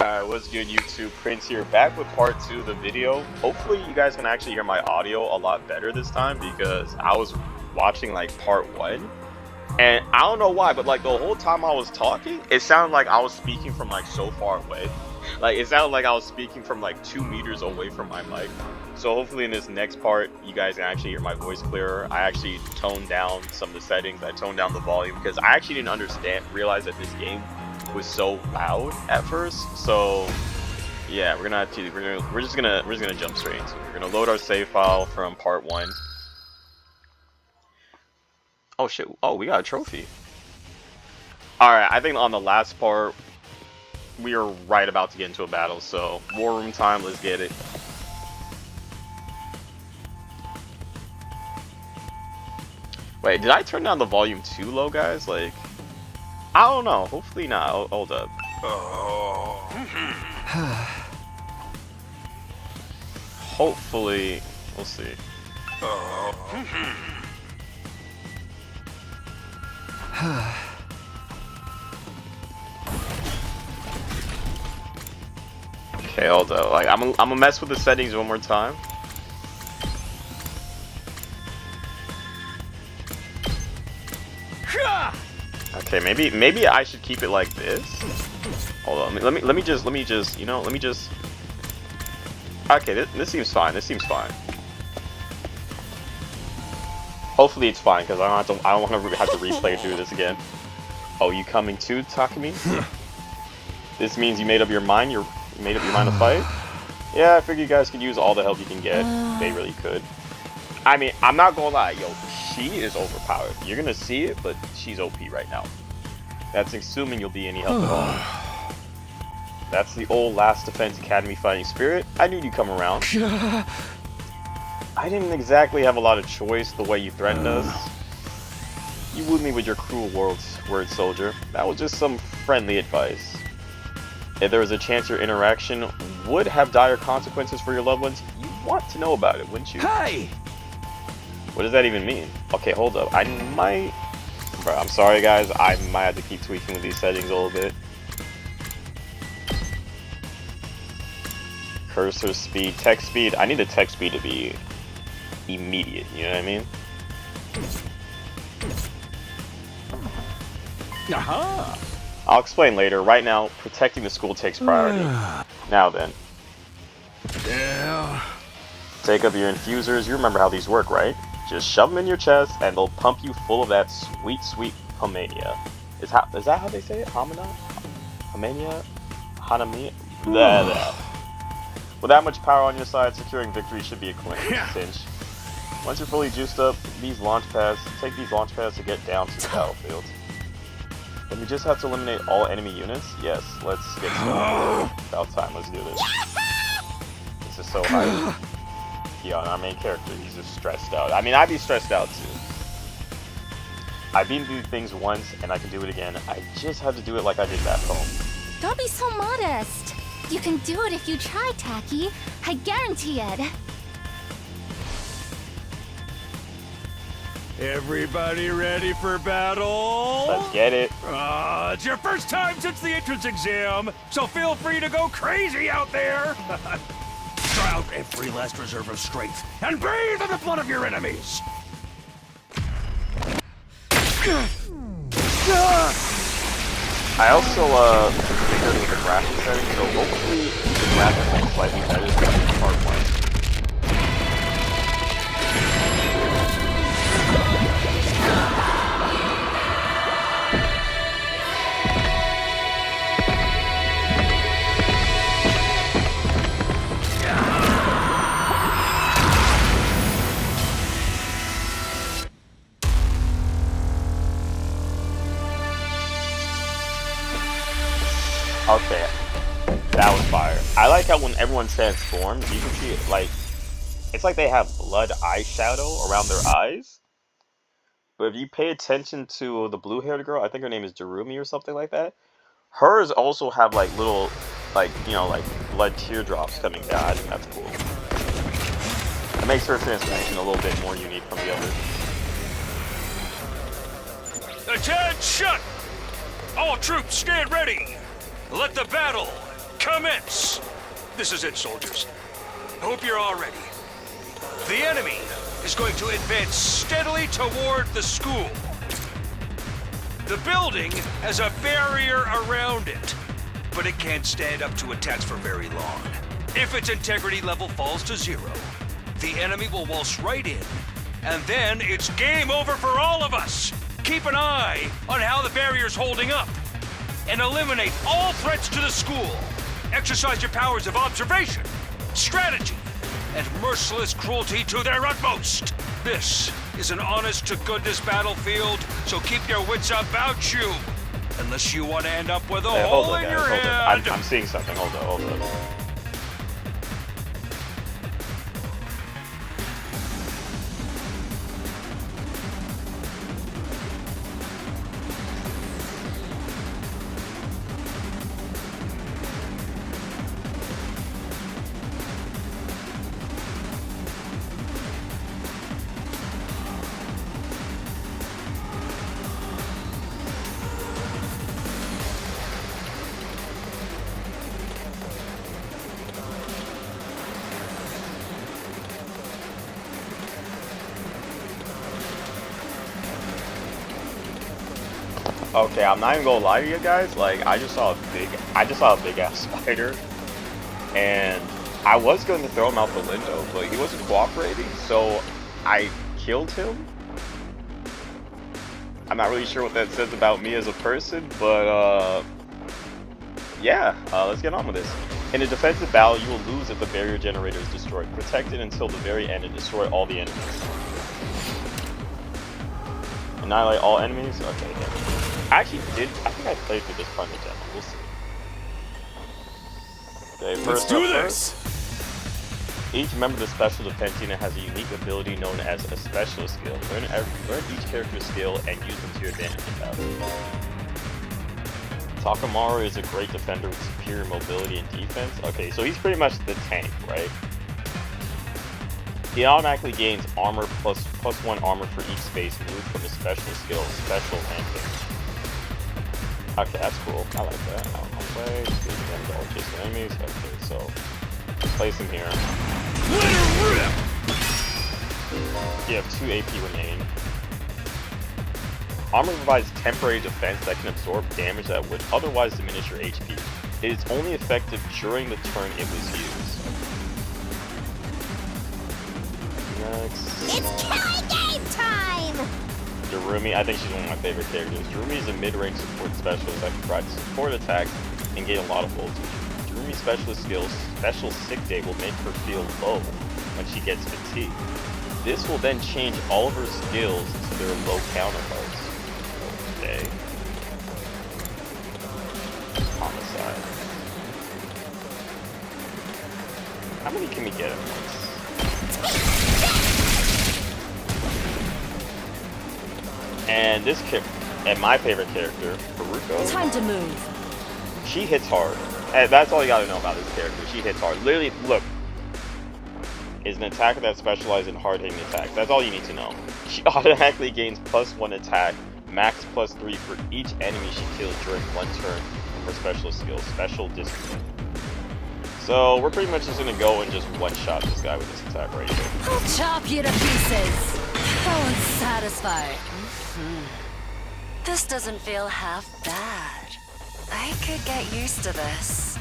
Alright, what's good YouTube? Prince here, back with part 2 of the video. Hopefully you guys can actually hear my audio a lot better this time, because I was watching like part 1 and I don't know why, but like the whole time I was talking, it sounded like I was speaking from like so far away. Like it sounded like I was speaking from like 2 meters away from my mic. So hopefully in this next part you guys can actually hear my voice clearer. I actually toned down some of the settings. I toned down the volume because I actually didn't realize that this game was so loud at first. So yeah, we're just gonna jump straight into it. We're gonna load our save file from part 1. Oh shit, oh, we got a trophy. Alright, I think on the last part we are right about to get into a battle, so war room time, let's get it. Wait, did I turn down the volume too low, guys? Like, I don't know. Hopefully not. Hold up. Hopefully, we'll see. Okay, hold up. Like, I'm gonna mess with the settings one more time. Okay, maybe I should keep it like this. Hold on, let me just okay, this seems fine. This seems fine. Hopefully it's fine, because I don't want to have to replay through this again. Oh, you coming too, Takumi? This means you made up your mind. You made up your mind to fight. Yeah, I figured you guys could use all the help you can get. They really could. I mean, I'm not gonna lie, yo, she is overpowered. You're gonna see it, but she's OP right now. That's assuming you'll be any help at all. That's the old Last Defense Academy fighting spirit. I knew you'd come around. I didn't exactly have a lot of choice the way you threatened us. You wooed me with your cruel word, soldier. That was just some friendly advice. If there was a chance your interaction would have dire consequences for your loved ones, you'd want to know about it, wouldn't you? Hey! What does that even mean? Okay, hold up. I might... Bro, I'm sorry guys, I might have to keep tweaking with these settings a little bit. Cursor speed, text speed. I need the text speed to be immediate, you know what I mean? Aha! I'll explain later. Right now, protecting the school takes priority. Now then. Yeah. Take up your infusers. You remember how these work, right? Just shove them in your chest, and they'll pump you full of that sweet, sweet Homania. Is that how they say it? Hamana? Homania? Hanami? Blah. With that much power on your side, securing victory should be a cinch. Once you're fully juiced up, take these launch pads to get down to the battlefield. And we just have to eliminate all enemy units? Yes, let's get started. About time, let's do this. This is so high. Yeah, our main character, he's just stressed out. I mean, I'd be stressed out too. I've been through things once, and I can do it again. I just have to do it like I did back home. Don't be so modest. You can do it if you try, Taki. I guarantee it. Everybody ready for battle? Let's get it. It's your first time since the entrance exam, so feel free to go crazy out there. Draw out every last reserve of strength and breathe in the blood of your enemies. I also figured with the graphics setting, so hopefully the graphics are slightly better than part 1. Okay, that was fire. I like how when everyone transforms, you can see it, like, it's like they have blood eyeshadow around their eyes. But if you pay attention to the blue-haired girl, I think her name is Darumi or something like that, hers also have like little, like, you know, like blood teardrops coming down. I think that's cool. It makes her transformation a little bit more unique from the others. Attention! All troops stand ready! Let the battle commence! This is it, soldiers. Hope you're all ready. The enemy is going to advance steadily toward the school. The building has a barrier around it, but it can't stand up to attacks for very long. If its integrity level falls to 0, the enemy will waltz right in, and then it's game over for all of us. Keep an eye on how the barrier's holding up, and eliminate all threats to the school. Exercise your powers of observation, strategy, and merciless cruelty to their utmost. This is an honest-to-goodness battlefield, so keep your wits about you. Unless you want to end up with a hole in your head. I'm seeing something. Hold on. Okay, I'm not even gonna lie to you guys. Like, I just saw a big ass spider, and I was going to throw him out the window, but he wasn't cooperating, so I killed him. I'm not really sure what that says about me as a person, but yeah, let's get on with this. In a defensive battle, you will lose if the barrier generator is destroyed. Protect it until the very end and destroy all the enemies. Annihilate all enemies? Okay, yeah. I think I played through this part of the demo. We'll see. Okay, first Let's do this! Each member of the special defense unit has a unique ability known as a specialist skill. Learn each character's skill and use them to your advantage in battle. Takamaru is a great defender with superior mobility and defense. Okay, so he's pretty much the tank, right? He automatically gains armor plus 1 armor for each space moved from his special skill, special rampage. Okay, that's cool. I like that. Out of my way. All chase enemies. Okay, so place him here. You have 2 AP remaining. Armor provides temporary defense that can absorb damage that would otherwise diminish your HP. It is only effective during the turn it was used. Next. It's killing game time! Jerumi, I think she's one of my favorite characters. Jerumi is a mid-range support specialist that can provide support attacks and gain a lot of voltage. Jerumi's specialist skills, Special Sick Day, will make her feel low when she gets fatigued. This will then change all of her skills to their low counterparts. Okay. Homicide. How many can we get at once? And this and my favorite character, Haruko. Time to move. She hits hard. And that's all you gotta know about this character. She hits hard. Literally, look. Is an attacker that specializes in hard-hitting attacks. That's all you need to know. She automatically gains +1 attack, max +3 for each enemy she kills during 1 turn from her special skill, Special Discipline. So we're pretty much just gonna go and just one-shot this guy with this attack right here. I'll chop you to pieces. Oh, I'm satisfied. This doesn't feel half bad. I could get used to this.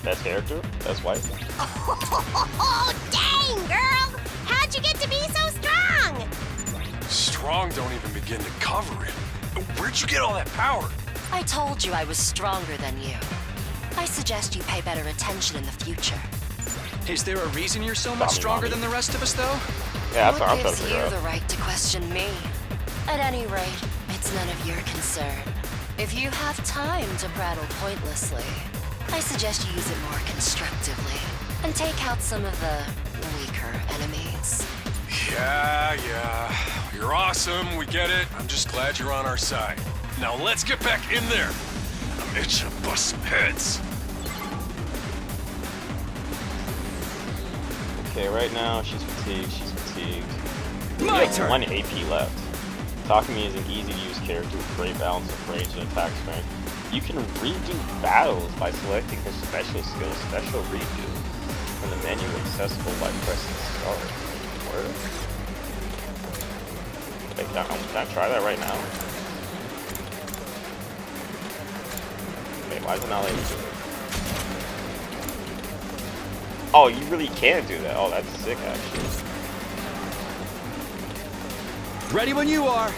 Best character? Best wife? Oh, dang, girl! How'd you get to be so strong? Strong don't even begin to cover it. Where'd you get all that power? I told you I was stronger than you. I suggest you pay better attention in the future. Is there a reason you're so much stronger than the rest of us, though? Yeah, that's what I'm What trying to gives figure you out. the right to question me? At any rate, it's none of your concern. If you have time to prattle pointlessly, I suggest you use it more constructively and take out some of the weaker enemies. Yeah. You're awesome, we get it. I'm just glad you're on our side. Now let's get back in there. I'm itching to bust some heads. Okay, right now she's fatigued. My She has turn. 1 AP left. Takumi is an easy-to-use character with great balance of range and attack strength. You can redo battles by selecting a special skill, special redo, from the menu accessible by pressing start. Word? Wait, can I try that right now? Wait, why is it not letting me do it? Oh, you really can do that. Oh, that's sick, actually. Ready when you are.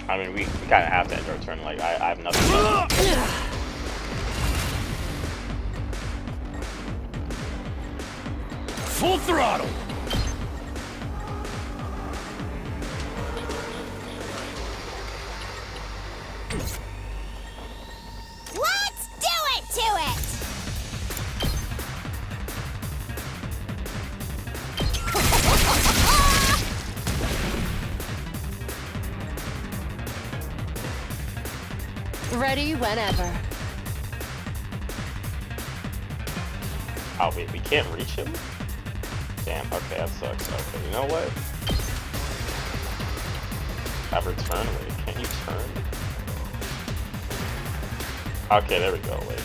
I mean, we kind of have to end our turn. Like, I have nothing. Full throttle. Let's do it to it! Ready whenever. Oh, wait, we can't reach him? Damn, okay, that sucks. Okay, you know what? Have her turn? Wait, can't you turn? Okay, there we go, wait.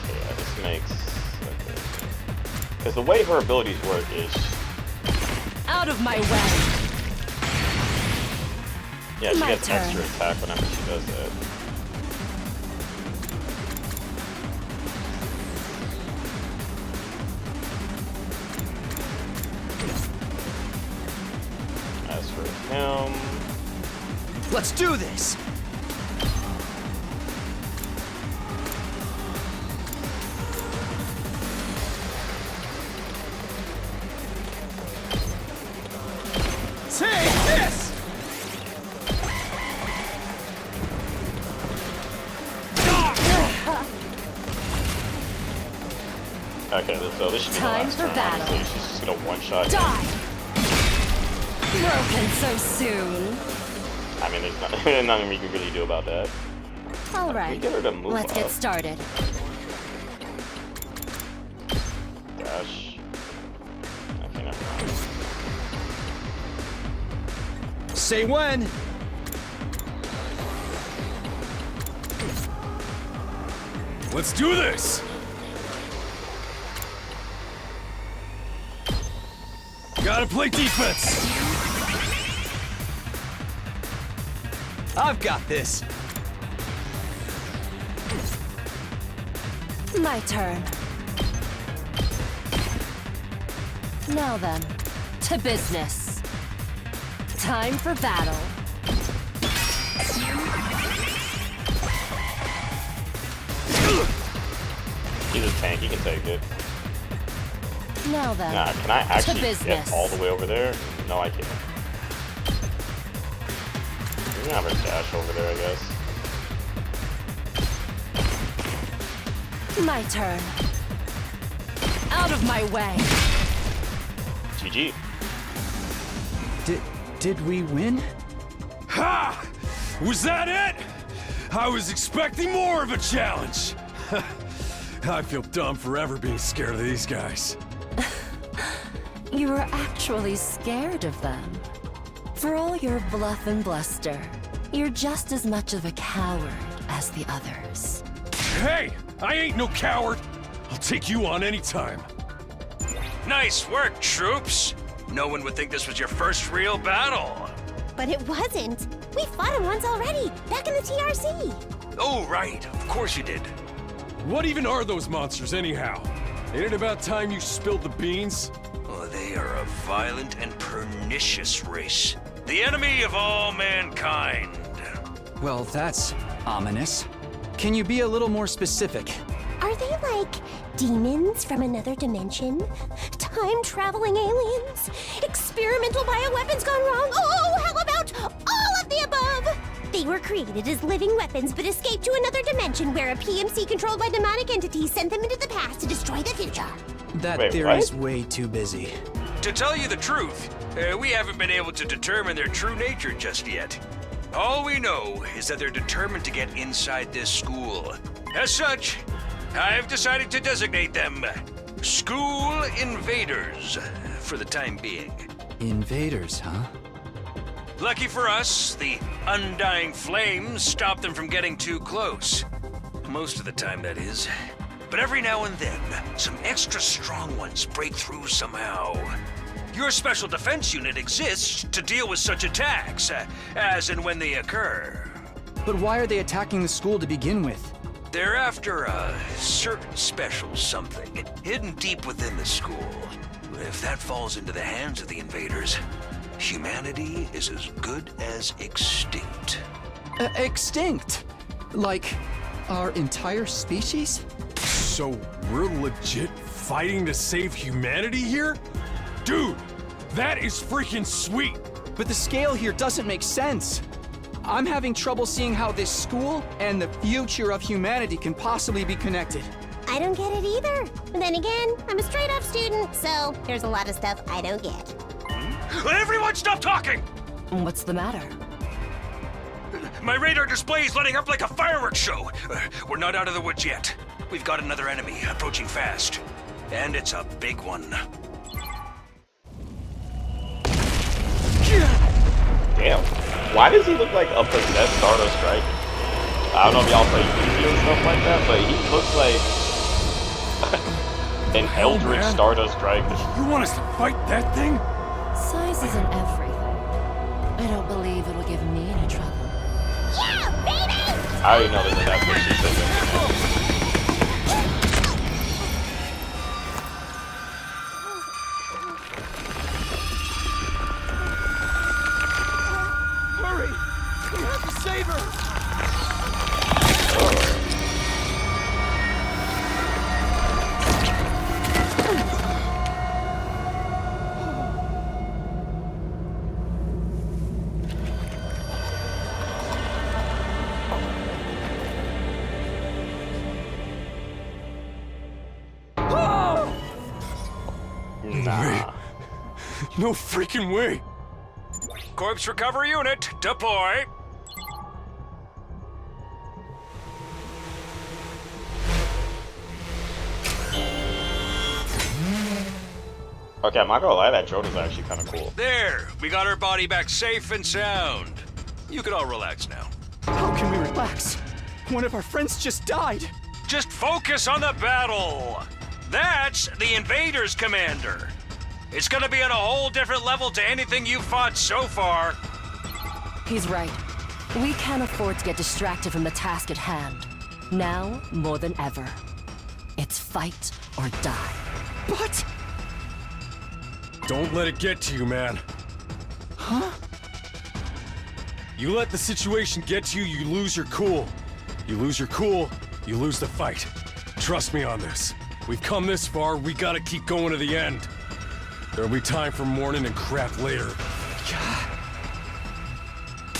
Okay, yeah, this makes... Okay. Because the way her abilities work is... Out of my way. Yeah, she My gets turn. extra attack whenever she does that. As for him... Let's do this. Take this. Okay, so this should be the Time last for turn, battle. honestly. She's just gonna one-shot him. Die. Broken so soon. I mean, there's nothing we can really do about that. All We right. get her to move Let's up. get started. Gosh. Okay, never mind. Say when. Let's do this. Gotta play defense. I've got this. My turn. Now then, to business. Time for battle. He's a tank, he can take it. Now then, Nah, can I actually get business. all the way over there? No, I can't. We can have her dash over there, I guess. my turn. Out of my way. GG. Did we win? Ha! Was that it? I was expecting more of a challenge. I feel dumb forever being scared of these guys. You were actually scared of them. For all your bluff and bluster, you're just as much of a coward as the others. Hey, I ain't no coward. I'll take you on anytime. Nice work, troops. No one would think this was your first real battle. But it wasn't. We fought him once already, back in the TRC. Oh, right. Of course you did. What even are those monsters anyhow? Ain't it about time you spilled the beans? Oh, they are a violent and pernicious race. The enemy of all mankind. Well, that's ominous. Can you be a little more specific? Are they like demons from another dimension? Time-traveling aliens? Experimental bioweapons gone wrong? Oh, how about all of the above? They were created as living weapons but escaped to another dimension where a PMC controlled by demonic entities sent them into the past to destroy the future. That Wait, theory's what? way too busy. To tell you the truth, we haven't been able to determine their true nature just yet. All we know is that they're determined to get inside this school. As such, I've decided to designate them School Invaders for the time being. Invaders, huh? Lucky for us, the undying flames stop them from getting too close. Most of the time, that is. But every now and then, some extra strong ones break through somehow. Your special defense unit exists to deal with such attacks, as and when they occur. But why are they attacking the school to begin with? They're after a certain special something, hidden deep within the school. If that falls into the hands of the invaders, humanity is as good as extinct. Extinct? Like, our entire species? So we're legit fighting to save humanity here? Dude, that is freaking sweet! But the scale here doesn't make sense. I'm having trouble seeing how this school and the future of humanity can possibly be connected. I don't get it either. But then again, I'm a straight-up student, so there's a lot of stuff I don't get. Everyone stop talking! What's the matter? My radar display is lighting up like a fireworks show. We're not out of the woods yet. We've got another enemy approaching fast. And it's a big one. Damn. Why does he look like a possessed Stardust Striker? I don't know if y'all play Yu-Gi-Oh! And stuff like that, but he looks like an Eldritch Stardust Striker. You want us to fight that thing? Size isn't everything. I don't believe it'll give me any trouble. Yeah, baby! I already know that that's what she said. Hurry! We have to save her! Nah. No freaking way! Corpse recovery unit, deploy. Okay, I'm not gonna lie, that drone is actually kind of cool. There, we got her body back safe and sound. You can all relax now. How can we relax? One of our friends just died. Just focus on the battle. That's the Invaders, Commander. It's gonna be on a whole different level to anything you've fought so far. He's right. We can't afford to get distracted from the task at hand. Now, more than ever. It's fight or die. But... Don't let it get to you, man. Huh? You let the situation get to you, you lose your cool. You lose your cool, you lose the fight. Trust me on this. We've come this far, we gotta keep going to the end. There'll be time for mourning and crap later. God.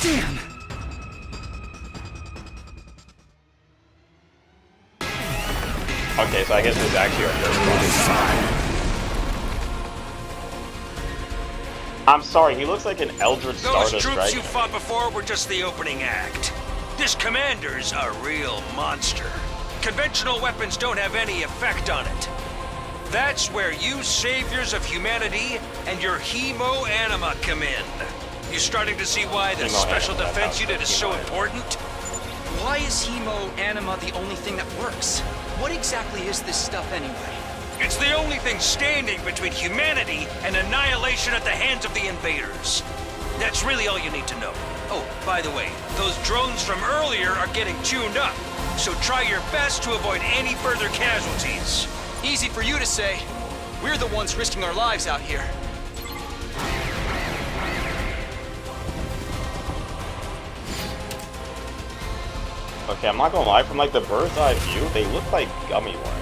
Damn. Okay, so I guess this is actually our first one. I'm sorry, he looks like an Eldritch Those Stardust troops you Striker. fought before were just the opening act. This commander's a real monster. Conventional weapons don't have any effect on it. That's where you saviors of humanity and your Hemo Anima come in. You starting to see why the Hemo special Anima, defense that's unit is so Hemo Anima. important? Why is Hemo Anima the only thing that works? What exactly is this stuff anyway? It's the only thing standing between humanity and annihilation at the hands of the invaders. That's really all you need to know. Oh, by the way, those drones from earlier are getting tuned up, so try your best to avoid any further casualties. Easy for you to say. We're the ones risking our lives out here. Okay, I'm not gonna lie, from like the bird's eye view, they look like gummy worms.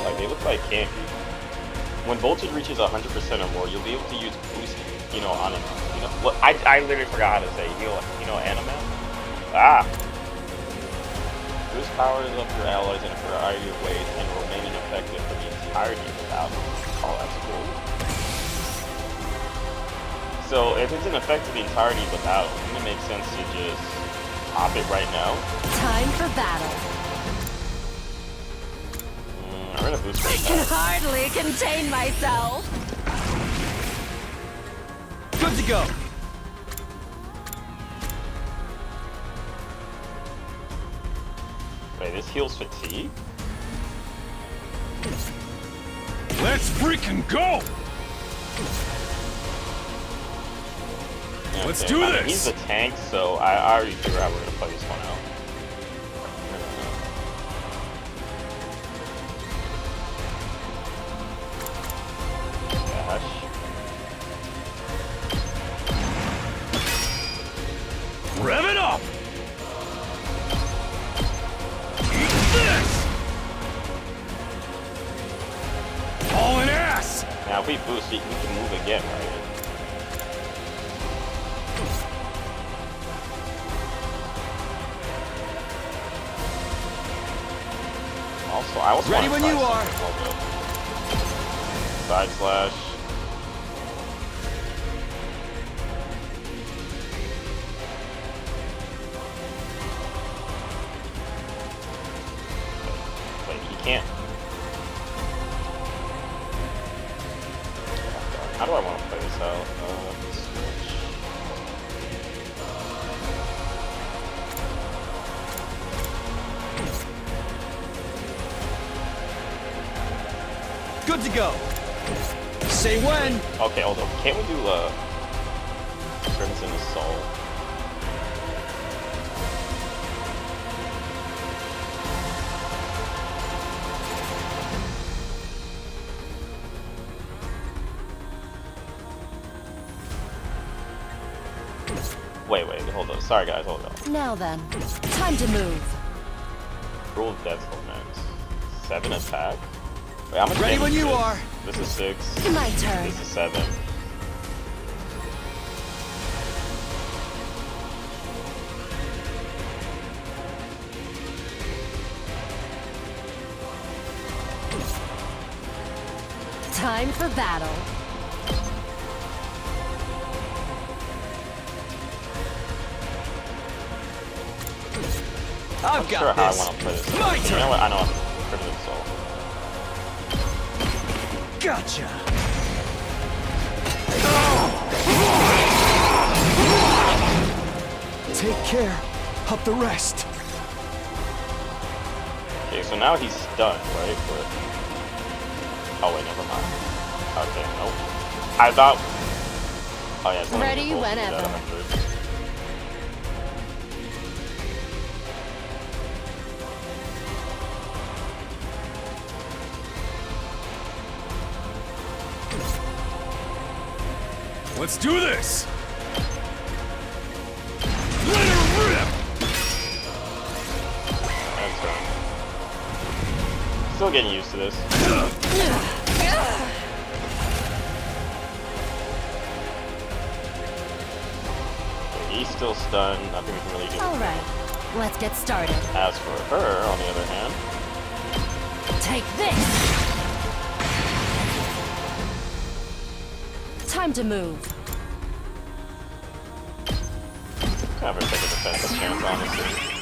Like, they look like candy. When voltage reaches 100% or more, you'll be able to use boost, anima. Look, I literally forgot how to say, anima? Ah! Boost powers up your allies in a variety of ways and remain ineffective for the entirety of the battle. Oh, that's cool. So, if it's ineffective the entirety of the battle, then it makes sense to just pop it right now. Time for battle. We're gonna boost I right can now. hardly contain myself. Good to go. Wait, this heals fatigue? Let's freaking go! Yeah, Let's okay. do I mean, this! he's the tank, so I already figured out we're gonna play this one out. Dash. Rev it up! Eat this! Hauling ass! Now if we boost, we can move again, right? Also, I was Ready when you are. Side slash. Wait, he can't. How do I want to play this out? Switch. Good to go. Say when. Okay, hold on. Can't we do Crimson Assault? Wait, hold on. Sorry guys, hold on. Now then, time to move. Cruel Death Lament. 7 attack? Wait, how much Ready damage when is you this? are. This is 6. My turn. This is 7. Time for battle. I've I'm got sure how I this. want to play this. My You turn. know what? I know I'm Crimson Soul. Gotcha. Take care of the rest. Okay, so now he's stunned, right? But... oh wait, never mind. Okay, nope. I thought... oh yeah, it's one of the Ready rules to do that whenever. 100. Let's do this! Let her rip! That's right. Still getting used to this. He's still stunned. Nothing we can really do. All right, let's get started. As for her, on the other hand, Take this! Time to move. have her take a defensive chance, honestly.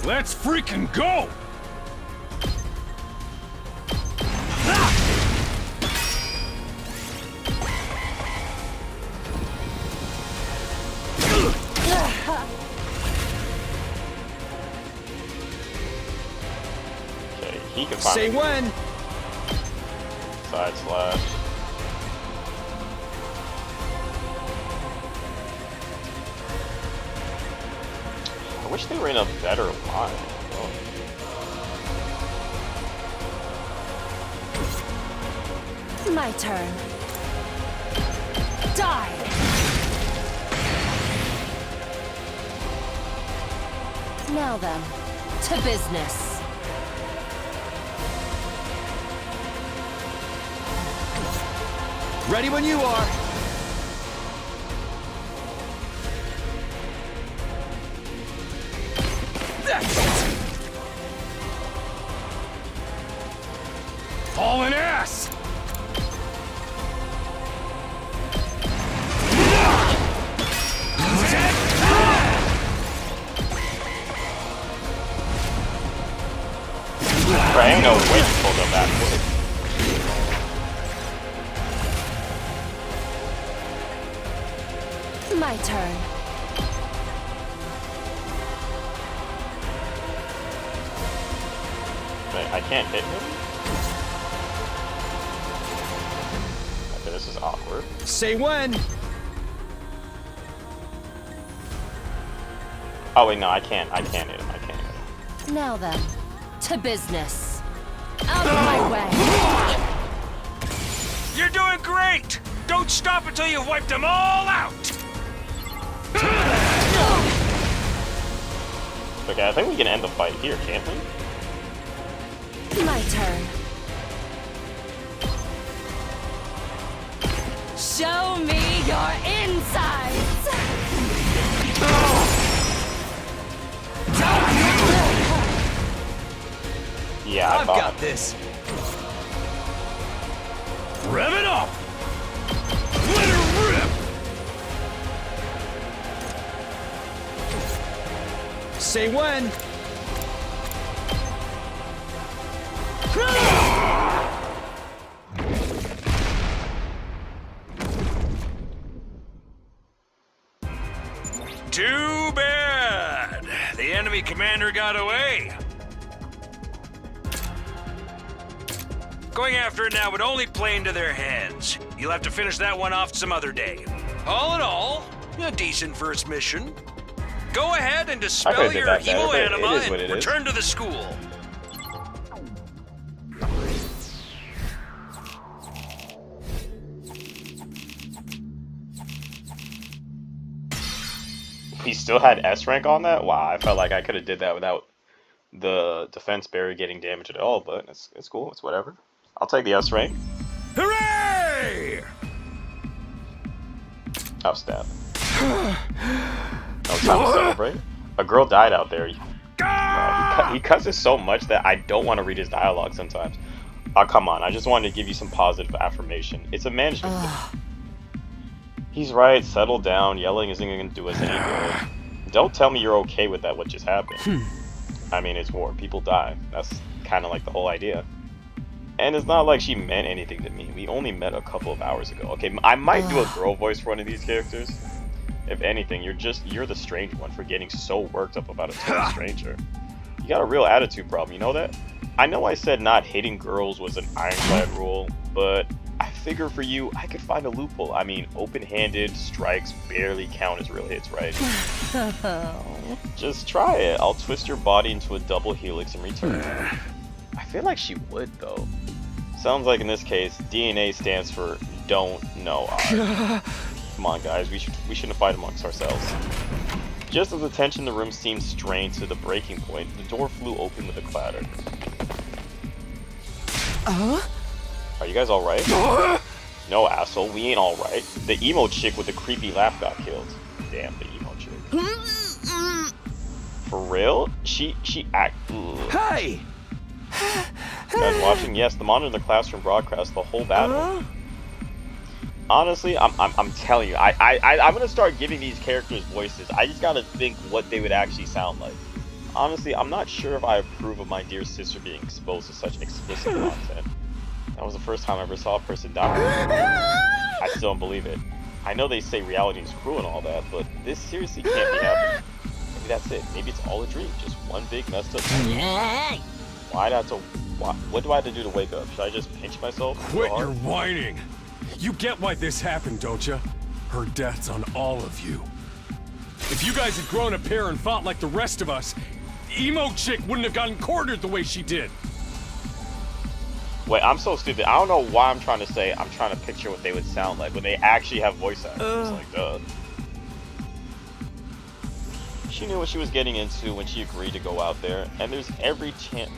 Let's freaking go! Okay, he can Say finally when. side slash. I wish they were in a better line. Oh. My turn. Die! Now then, to business. Ready when you are. That's it. Hauling ass! no way you pulled up that quick. My turn. Wait, I can't hit him? Okay, this is awkward. Say when. Oh wait, no, I can't hit him. I can't hit him. Now then, to business. Out of my way. You're doing great! Don't stop until you've wiped them all out! Okay, I think we can end the fight here, can't we? My turn. Show me your insides! Yeah, I've got this. Rev it up! Let her rip! Say when. Too bad! The enemy commander got away. Going after it now would only play into their hands. You'll have to finish that one off some other day. All in all, a decent first mission. Go ahead and dispel did your that better, evil but it anima is what it and is. return to the school. He still had S rank on that? Wow, I felt like I could have did that without the defense barrier getting damaged at all, but it's cool, it's whatever. I'll take the S rank. Hooray! Oh, stab. No time to celebrate. A girl died out there. He cusses so much that I don't want to read his dialogue sometimes. Oh, come on. I just wanted to give you some positive affirmation. It's a management thing. He's right. Settle down. Yelling isn't going to do us any good. Don't tell me you're okay with that, what just happened. I mean, it's war. People die. That's kind of like the whole idea. And it's not like she meant anything to me. We only met a couple of hours ago. Okay, I might do a girl voice for one of these characters. If anything, you're the strange one for getting so worked up about a total stranger. You got a real attitude problem, you know that? I know I said not hitting girls was an ironclad rule, but I figure for you, I could find a loophole. I mean, open-handed strikes barely count as real hits, right? Just try it. I'll twist your body into a double helix in return. I feel like she would, though. Sounds like in this case, DNA stands for don't know. Come on, guys. We shouldn't fight amongst ourselves. Just as the tension in the room seemed strained to the breaking point, the door flew open with a clatter. Are you guys alright? No, asshole. We ain't alright. The emo chick with the creepy laugh got killed. Damn, the emo chick. For real? She act... Ugh. Hey! You guys watching? Yes, the monitor in the classroom broadcast the whole battle. Honestly, I'm telling you, I'm gonna start giving these characters voices. I just gotta think what they would actually sound like. Honestly, I'm not sure if I approve of my dear sister being exposed to such explicit content. That was the first time I ever saw a person die. I still don't believe it. I know they say reality is cruel and all that, but this seriously can't be happening. Maybe that's it. Maybe it's all a dream. Just one big messed up dream. Why'd I have to... What do I have to do to wake up? Should I just pinch myself? Quit your whining! You get why this happened, don't you? Her death's on all of you. If you guys had grown a pair and fought like the rest of us, emo chick wouldn't have gotten cornered the way she did. Wait, I'm so stupid. I don't know why I'm trying to say I'm trying to picture what they would sound like when they actually have voice actors. Like, duh. She knew what she was getting into when she agreed to go out there, and there's every chance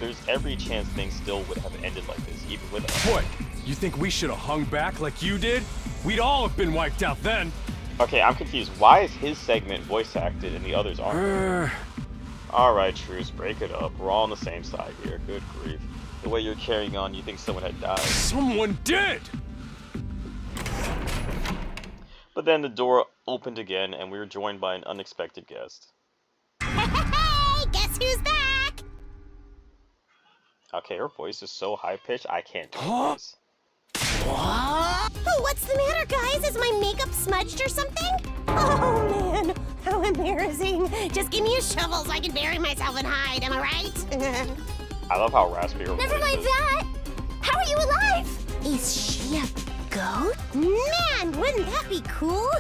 things still would have ended like this, even with us. What? You think we should have hung back like you did? We'd all have been wiped out then. Okay, I'm confused. Why is his segment voice acted and the others aren't? Alright, Truce, break it up. We're all on the same side here. Good grief. The way you're carrying on, you think someone had died. Someone did! But then the door opened again, and we were joined by an unexpected guest. Hey, guess who's back? Okay, her voice is so high pitched, I can't do this. Oh, what's the matter, guys? Is my makeup smudged or something? Oh, man. How embarrassing. Just give me a shovel so I can bury myself and hide, am I right? I love how raspy her Never voice mind is. that. How are you alive? Is she a goat? Man, wouldn't that be cool?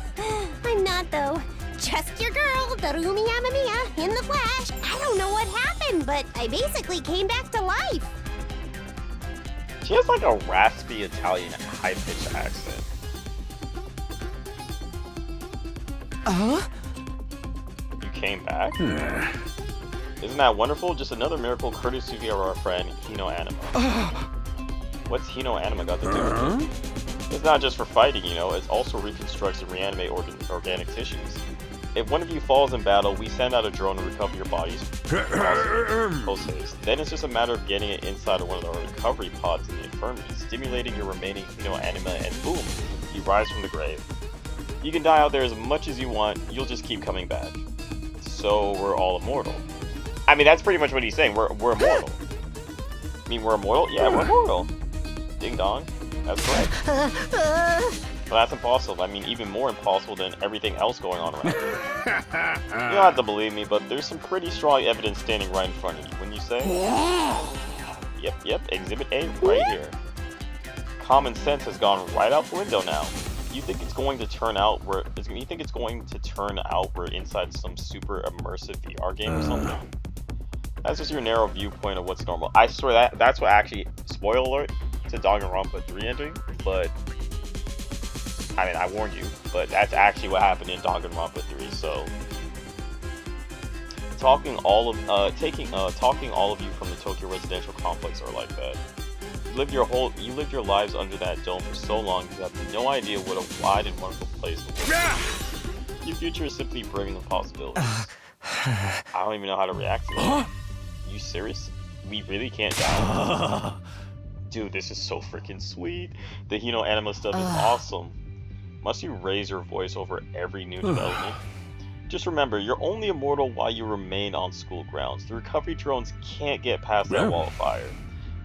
I'm not, though. Just your girl, Darumi Yamamiya, in the flesh. I don't know what happened, but I basically came back to life. She has like a raspy Italian high-pitched accent. You came back? Isn't that wonderful? Just another miracle courtesy of our friend Hino Anima. What's Hino Anima got to do with it? It's not just for fighting, you know, it also reconstructs and reanimate organic tissues. If one of you falls in battle, we send out a drone to recover your bodies. Then it's just a matter of getting it inside of one of the recovery pods in the infirmary, stimulating your remaining Hino Anima, and boom, you rise from the grave. You can die out there as much as you want, you'll just keep coming back. So we're all immortal. I mean, that's pretty much what he's saying, we're immortal. I mean, we're immortal? Yeah, we're immortal. Ding dong. That's correct. Well, that's impossible. I mean, even more impossible than everything else going on around here. You don't have to believe me, but there's some pretty strong evidence standing right in front of you. Wouldn't you say? Yep, Exhibit A right here. Common sense has gone right out the window now. You think it's going to turn out where? You think it's going to turn out we're inside some super immersive VR game or something? That's just your narrow viewpoint of what's normal. I swear that's what actually. Spoiler alert to Danganronpa 3 ending, but. I mean, I warned you, but that's actually what happened in Danganronpa 3. So, talking all of you from the Tokyo residential complex are like that. You lived your lives under that dome for so long, you have no idea what a wide and wonderful place the world is. Your future is simply brimming with possibilities. I don't even know how to react to that. You serious? We really can't die? Dude, this is so freaking sweet. The Hino Anima stuff is awesome. Must you raise your voice over every new development? Just remember, you're only immortal while you remain on school grounds. The recovery drones can't get past that wall of fire.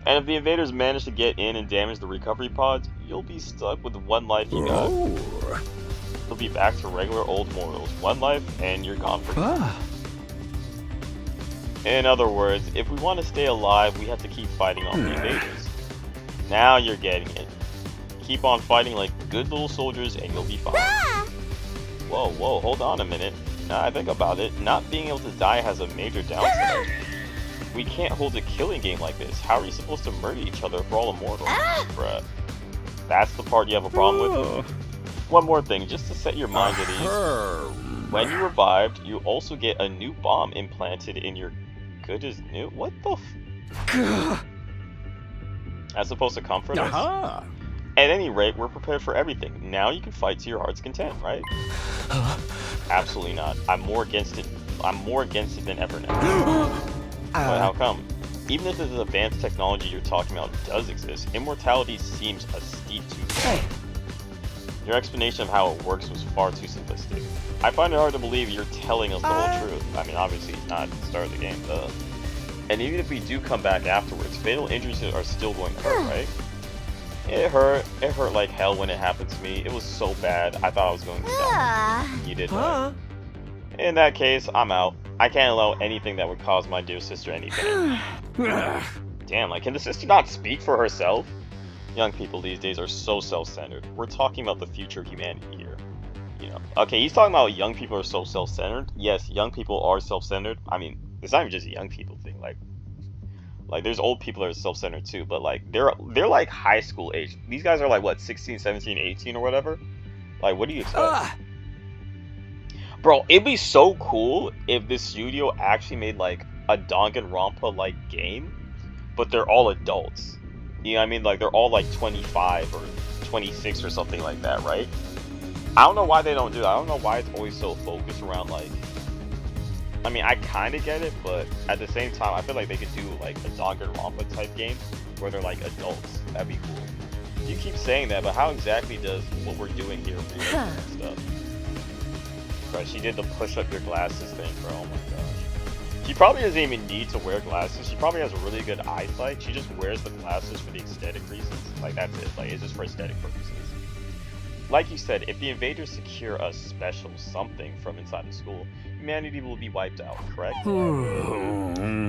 And if the invaders manage to get in and damage the recovery pods, you'll be stuck with one life you got. You'll be back to regular old mortals. One life, and you're gone for good. In other words, if we want to stay alive, we have to keep fighting off the invaders. Now you're getting it. Keep on fighting like good little soldiers and you'll be fine. Whoa, hold on a minute. Now I think about it, not being able to die has a major downside. We can't hold a killing game like this. How are you supposed to murder each other if we're all immortal? Bruh. That's the part you have a problem with? One more thing, just to set your mind at ease. When you revived, you also get a new bomb implanted in your good as new? What the f- That's supposed to comfort us? At any rate, we're prepared for everything. Now you can fight to your heart's content, right? Absolutely not. I'm more against it than ever now. But how come? Even if this advanced technology you're talking about does exist, immortality seems a steep too far. Your explanation of how it works was far too simplistic. I find it hard to believe you're telling us the whole truth. I mean, obviously not at the start of the game, duh. And even if we do come back afterwards, fatal injuries are still going to hurt, right? It hurt like hell when it happened to me. It was so bad, I thought I was going to die. You did that. In that case, I'm out. I can't allow anything that would cause my dear sister any pain. Damn, like, can the sister not speak for herself? Young people these days are so self-centered. We're talking about the future of humanity here. You know, okay, he's talking about young people are so self-centered. Yes, young people are self-centered. I mean, it's not even just a young people thing. Like there's old people that are self-centered too, but like they're like high school age. These guys are like what, 16, 17, 18 or whatever? Like, what do you expect? Bro, it'd be so cool if this studio actually made like a Danganronpa like game, but they're all adults. You know what I mean? Like they're all like 25 or 26 or something like that, right? I don't know why they don't do that. I don't know why it's always so focused around like, I mean, I kind of get it, but at the same time, I feel like they could do like a Danganronpa type game where they're like adults. That'd be cool. You keep saying that, but how exactly does what we're doing here relate to that stuff? Bro, she did the push up your glasses thing, bro. Oh my gosh. She probably doesn't even need to wear glasses. She probably has really good eyesight. She just wears the glasses for the aesthetic reasons. Like, that's it. Like, it's just for aesthetic purposes. Like you said, if the invaders secure a special something from inside the school, humanity will be wiped out, correct?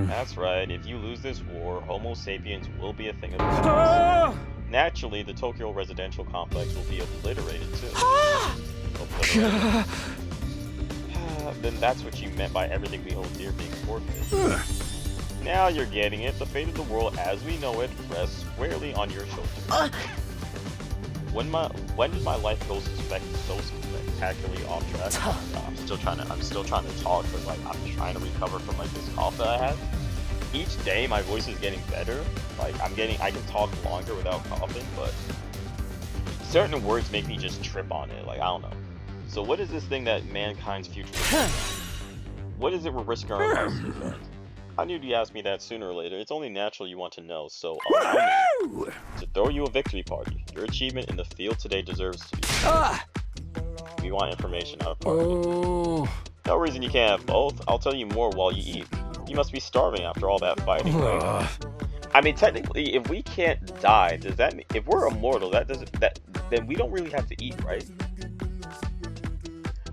That's right. If you lose this war, Homo sapiens will be a thing of the past. Naturally, the Tokyo residential complex will be obliterated too. Obliterated. Then that's what you meant by everything we hold dear being forfeit. Now you're getting it. The fate of the world as we know it rests squarely on your shoulders. When did my life go so spectacularly off track? I'm still trying to talk, but like I'm trying to recover from like this cough that I had. Each day my voice is getting better. Like I can talk longer without coughing, but certain words make me just trip on it. Like I don't know. So what is this thing that mankind's future is? What is it we're risking our lives to defend? I knew you'd ask me that sooner or later. It's only natural you want to know, so allow me to throw you a victory party. Your achievement in the field today deserves to be. We want information, not a party. No reason you can't have both. I'll tell you more while you eat. You must be starving after all that fighting, right? I mean, technically, if we can't die, does that mean if we're immortal? Then we don't really have to eat, right?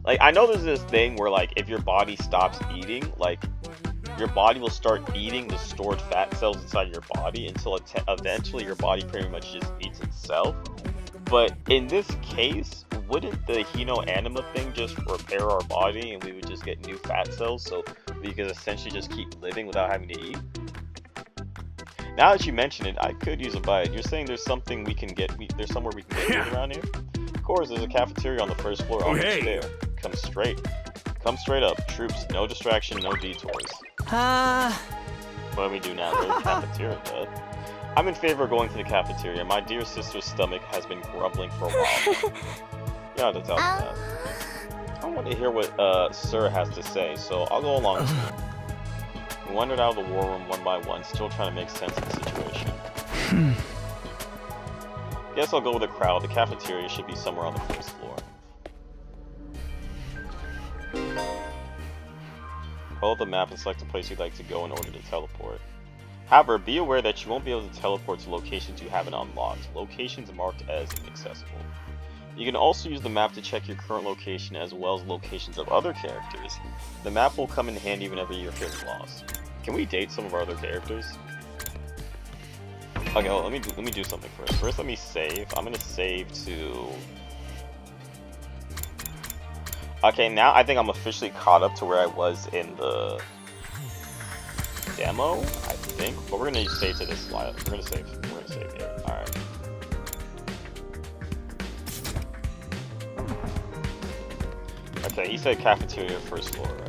Like, I know there's this thing where, like, if your body stops eating, like, your body will start eating the stored fat cells inside your body until eventually your body pretty much just eats itself. But in this case, wouldn't the Hino Anima thing just repair our body and we would just get new fat cells so we could essentially just keep living without having to eat? Now that you mention it, I could use a bite. You're saying there's something we can get, there's somewhere we can get food around here? Of course, there's a cafeteria on the first floor. I'll meet you there. Come straight up. Troops, no distraction, no detours. What do we do now? Go to the cafeteria, bud. I'm in favor of going to the cafeteria. My dear sister's stomach has been grumbling for a while. You don't have to tell me that. I want to hear what Sir has to say, so I'll go along with you. We wandered out of the war room one by one, still trying to make sense of the situation. Guess I'll go with the crowd. The cafeteria should be somewhere on the first floor. Follow the map and select a place you'd like to go in order to teleport. However, be aware that you won't be able to teleport to locations you haven't unlocked. Locations marked as inaccessible. You can also use the map to check your current location as well as locations of other characters. The map will come in handy whenever you're feeling lost. Can we date some of our other characters? Okay, well, let me do something first. First, let me save. I'm gonna save to. Okay, now I think I'm officially caught up to where I was in the demo, I think. But we're gonna save to this slide. We're gonna save here. Alright. Okay, he said cafeteria first floor, right?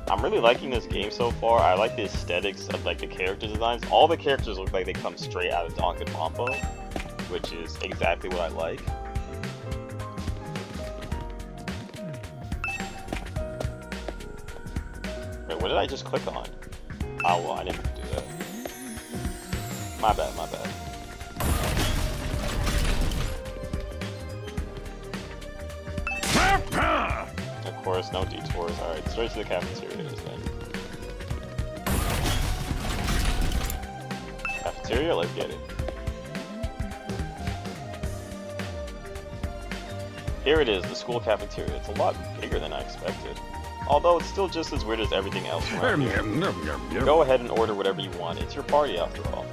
I'm really liking this game so far. I like the aesthetics of like the character designs. All the characters look like they come straight out of Danganronpa, which is exactly what I like. Wait, what did I just click on? Oh, well, I didn't do that. My bad. Of course, no detours. Alright, straight to the cafeteria then. Cafeteria? Let's get it. Here it is, the school cafeteria. It's a lot bigger than I expected. Although it's still just as weird as everything else around here. Go ahead and order whatever you want. It's your party after all.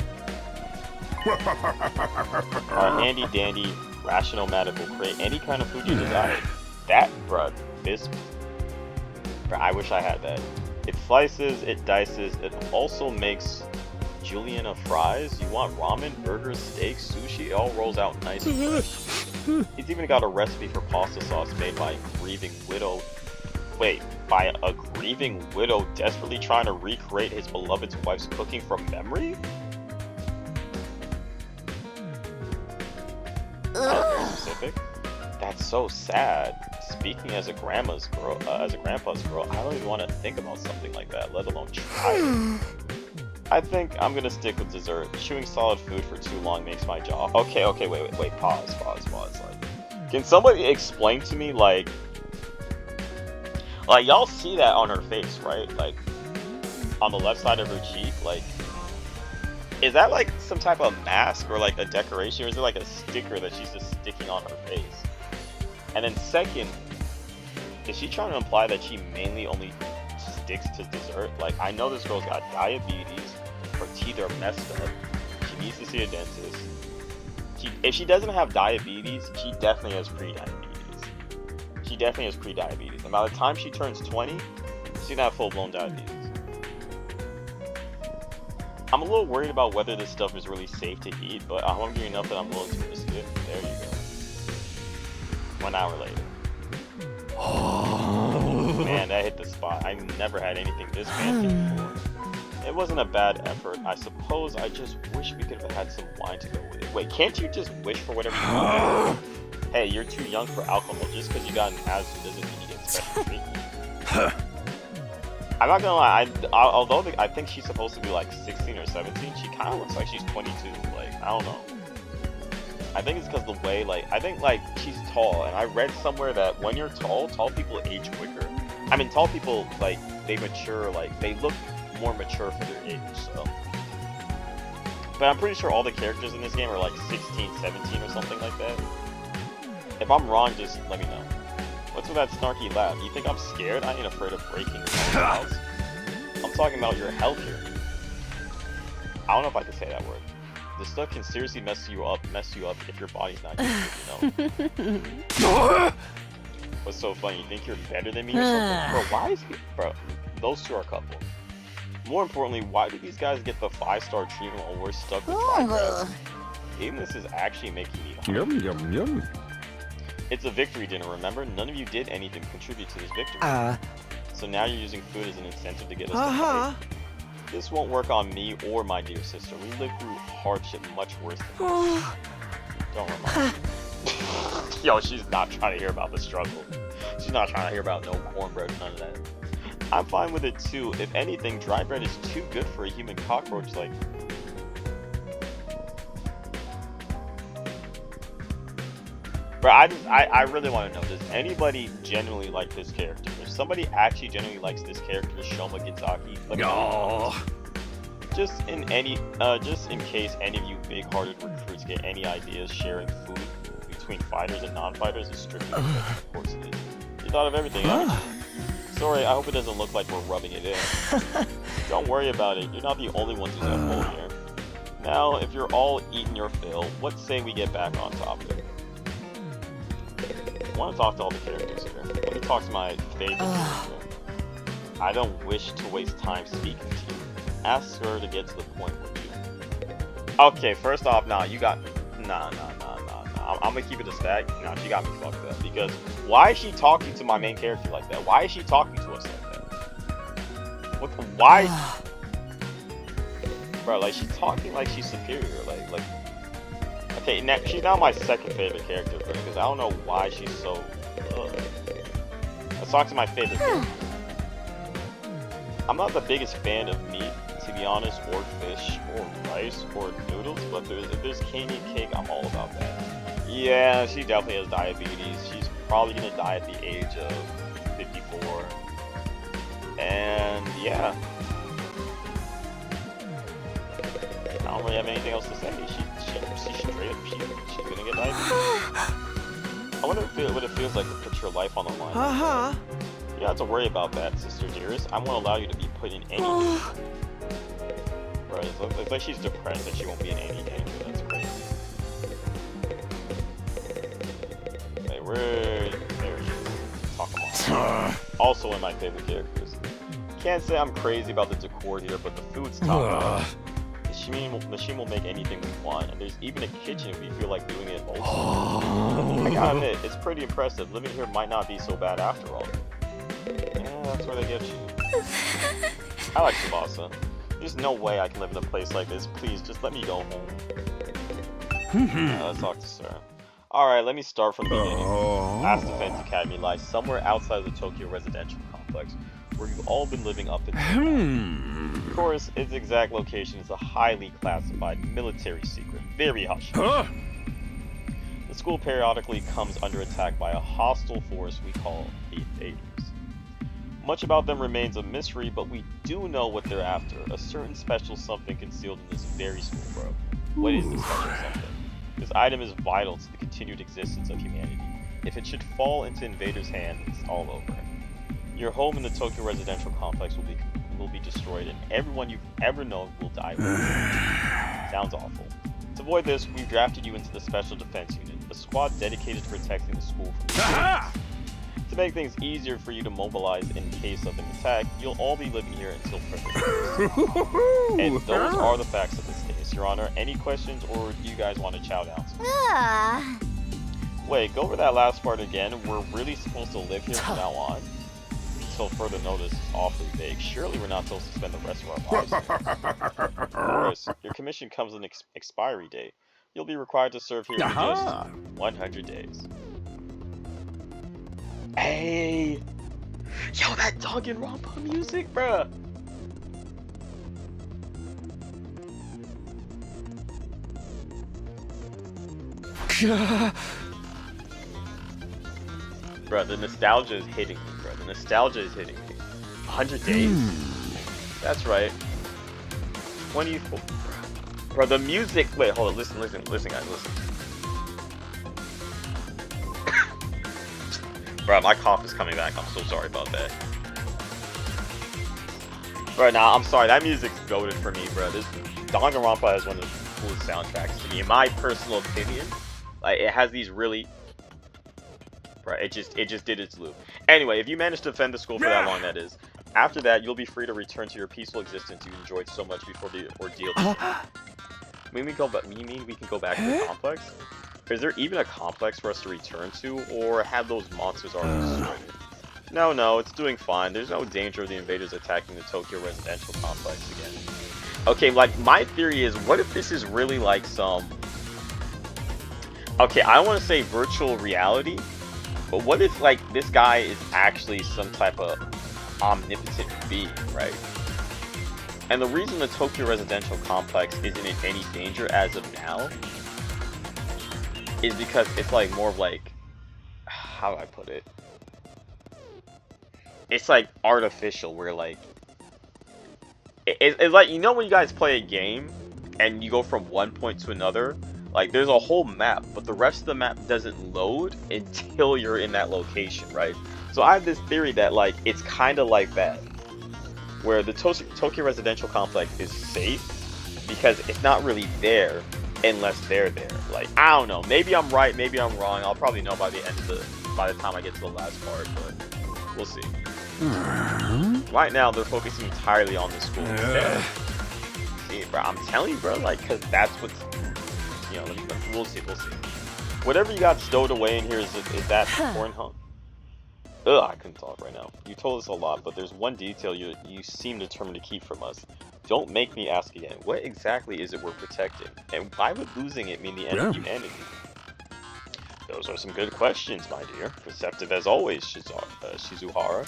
Our handy dandy rational-matic will create any kind of food you desire. That, bruh, this... I wish I had that. It slices, it dices, it also makes julienne fries. You want ramen, burgers, steaks, sushi, it all rolls out nice and fresh. He's even got a recipe for pasta sauce made by a grieving widow. Wait, by a grieving widow desperately trying to recreate his beloved's wife's cooking from memory? Specific? That's so sad. Speaking as a grandpa's girl, I don't even want to think about something like that, let alone try it. I think I'm gonna stick with dessert. Chewing solid food for too long makes my jaw. Okay, wait, pause. Like, can somebody explain to me, like, Like, y'all see that on her face, right? Like, on the left side of her cheek, like, is that like some type of mask or like a decoration, or is it like a sticker that she's just sticking on her face? And then second, is she trying to imply that she mainly only sticks to dessert? Like, I know this girl's got diabetes, her teeth are messed up, she needs to see a dentist. If she doesn't have diabetes, she definitely has pre-diabetes. She definitely has pre-diabetes. And by the time she turns 20, she's gonna have full-blown diabetes. I'm a little worried about whether this stuff is really safe to eat, but I'm hungry enough that I'm willing to risk it. There you go. 1 hour later. Man, that hit the spot. I never had anything this fancy before. It wasn't a bad effort. I suppose I just wish we could have had some wine to go with it. Wait, can't you just wish for whatever you want? Hey, you're too young for alcohol. Just because you got an asthma doesn't mean you get special treatment. I'm not gonna lie, although I think she's supposed to be like 16 or 17, she kind of looks like she's 22. Like, I don't know. I think it's because the way, like, I think, like, she's tall, and I read somewhere that when you're tall people age quicker. I mean, tall people, like, they mature, like, they look more mature for their age, so. But I'm pretty sure all the characters in this game are, like, 16, 17 or something like that. If I'm wrong, just let me know. What's with that snarky laugh? You think I'm scared? I ain't afraid of breaking your house. I'm talking about your health here. I don't know if I can say that word. This stuff can seriously mess you up if your body's not used to it, you know? What's so funny? You think you're better than me or something? Bro, why is he... Bro, those two are a couple. More importantly, why do these guys get the 5-star treatment while we're stuck with progress? Even this is actually making me hungry. Yum, yum, yum. It's a victory dinner, remember? None of you did anything to contribute to this victory. So now you're using food as an incentive to get us to fight. This won't work on me or my dear sister. We lived through hardship much worse than this. Don't remind me. Yo, she's not trying to hear about the struggle. She's not trying to hear about no cornbread, none of that. I'm fine with it too. If anything, dry bread is too good for a human cockroach like... Bro, I really want to know, does anybody genuinely like this character? If somebody actually genuinely likes this character, Shoma Gizaki, let me know. Just in case any of you big-hearted recruits get any ideas, sharing food between fighters and non-fighters is strictly of course it is. You thought of everything, huh? Sorry, I hope it doesn't look like we're rubbing it in. Don't worry about it, you're not the only ones who's at full here. Now, if you're all eating your fill, what say we get back on topic? I want to talk to all the characters here. Let me talk to my favorite character. I don't wish to waste time speaking to you. Ask her to get to the point, would you? Okay, first off, nah, you got... Nah. I'm gonna keep it a stack. Nah, she got me fucked up. Because why is she talking to my main character like that? Why is she talking to us like that? What the... Why... Bro, like, she's talking like she's superior. Like... Okay, she's now my second favorite character, because I don't know why she's so... Let's talk to my favorite character. I'm not the biggest fan of meat, to be honest, or fish, or rice, or noodles, but if there's candy cake, I'm all about that. Yeah, she definitely has diabetes. She's probably gonna die at the age of 54. And yeah. I don't really have anything else to say. She's straight up, she's gonna get diabetes. I wonder what it feels like to put your life on the line. You don't have to worry about that, sister dearest. I won't allow you to be put in anything. Right, it's like she's depressed that she won't be in any danger. That's crazy. Wait, there she is. Talk about. Also one of my favorite characters. Can't say I'm crazy about the decor here, but the food's top. The machine will make anything we want, and there's even a kitchen if we feel like doing it also. I gotta admit, it's pretty impressive. Living here might not be so bad after all. Yeah, that's where they get you. I like Tsubasa. There's no way I can live in a place like this. Please, just let me go home. Let's talk to Sir. Alright, let me start from the beginning. Last Defense Academy lies somewhere outside of the Tokyo residential complex, where you've all been living up until now. Of course, its exact location is a highly classified military secret. Very hush. The school periodically comes under attack by a hostile force we call the Invaders. Much about them remains a mystery, but we do know what they're after. A certain special something concealed in this very school, bro. What is this special something? This item is vital to the continued existence of humanity. If it should fall into invaders' hands, it's all over. Your home in the Tokyo residential complex will be destroyed, and everyone you've ever known will die with you. Sounds awful. To avoid this, we've drafted you into the Special Defense Unit, a squad dedicated to protecting the school from invaders. To make things easier for you to mobilize in case of an attack, you'll all be living here until further notice. And those are the facts of this case, Your Honor. Any questions, or do you guys want to chow down? Wait, go over that last part again. We're really supposed to live here from now on? Until further notice is awfully vague. Surely we're not supposed to spend the rest of our lives here. Of course, your commission comes with an expiry date. You'll be required to serve here for just 100 days. Hey! Yo, that Danganronpa music, bruh! Bruh, the nostalgia is hitting me, bruh. The nostalgia is hitting me. 100 days? That's right. 24. Bruh, the music. Wait, hold on. Listen, guys, listen. Bruh, my cough is coming back. I'm so sorry about that. Bruh, nah, I'm sorry. That music's goated for me, bruh. This Danganronpa is one of the coolest soundtracks to me. In my personal opinion, like, it has these really... Bruh, it just did its loop. Anyway, if you manage to defend the school for that long, that is. After that, you'll be free to return to your peaceful existence you enjoyed so much before the ordeal. You mean we can go back to the complex? Is there even a complex for us to return to, or have those monsters already destroyed it? No, it's doing fine. There's no danger of the invaders attacking the Tokyo residential complex again. Okay, like, my theory is, what if this is really like some... Okay, I don't want to say virtual reality, but what if, like, this guy is actually some type of omnipotent being, right? And the reason the Tokyo residential complex isn't in any danger as of now is because it's like more of like, how do I put it? It's like artificial, where like, it's like, you know when you guys play a game and you go from one point to another, like there's a whole map, but the rest of the map doesn't load until you're in that location, right? So I have this theory that like, it's kind of like that, where the Tokyo residential complex is safe because it's not really there unless they're there. Like, I don't know, maybe I'm right, maybe I'm wrong. I'll probably know by the time I get to the last part, but we'll see. Right now they're focusing entirely on the school instead. See, bro, I'm telling you, bro, like, cause that's what's, you know, we'll see. Whatever you got stowed away in here is that important, huh? Ugh, I couldn't talk right now. You told us a lot, but there's one detail you seem determined to keep from us. Don't make me ask again. What exactly is it we're protecting? And why would losing it mean the end of humanity? Those are some good questions, my dear. Perceptive as always, Shizuhara.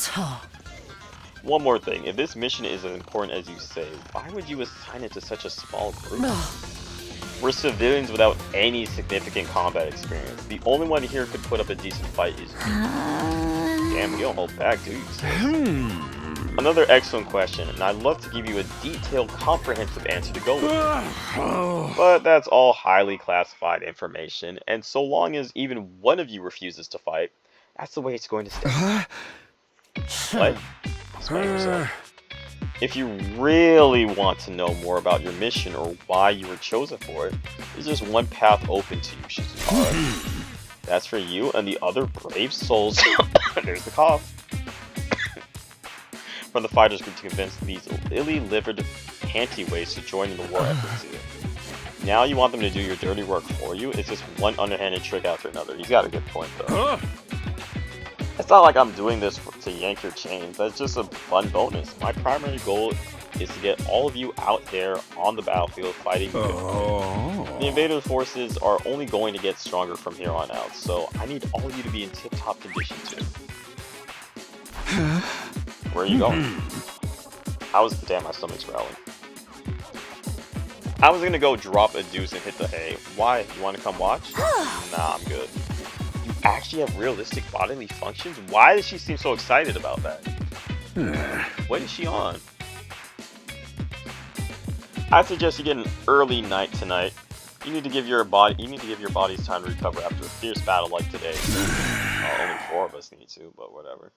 One more thing. If this mission is as important as you say, why would you assign it to such a small group? We're civilians without any significant combat experience. The only one here could put up a decent fight is you. Damn, you don't hold back, do you? Another excellent question, and I'd love to give you a detailed, comprehensive answer to go with it. But that's all highly classified information, and so long as even one of you refuses to fight, that's the way it's going to stay. What? Explain yourself. If you really want to know more about your mission or why you were chosen for it, there's just one path open to you, Shizuhara. That's for you and the other brave souls. There's the cough. From the fighters group to convince these illy-livered panty-waste to join in the war efforts here. Now you want them to do your dirty work for you? It's just one underhanded trick after another. He's got a good point, though. It's not like I'm doing this to yank your chains. That's just a fun bonus. My primary goal is to get all of you out there on the battlefield fighting. The invader forces are only going to get stronger from here on out, so I need all of you to be in tip-top condition too. Where are you going? Damn, my stomach's growling. I was gonna go drop a deuce and hit the hay. Why? You wanna come watch? Nah, I'm good. You actually have realistic bodily functions? Why does she seem so excited about that? What is she on? I suggest you get an early night tonight. You need to give your bodies time to recover after a fierce battle like today. Only 4 of us need to, but whatever.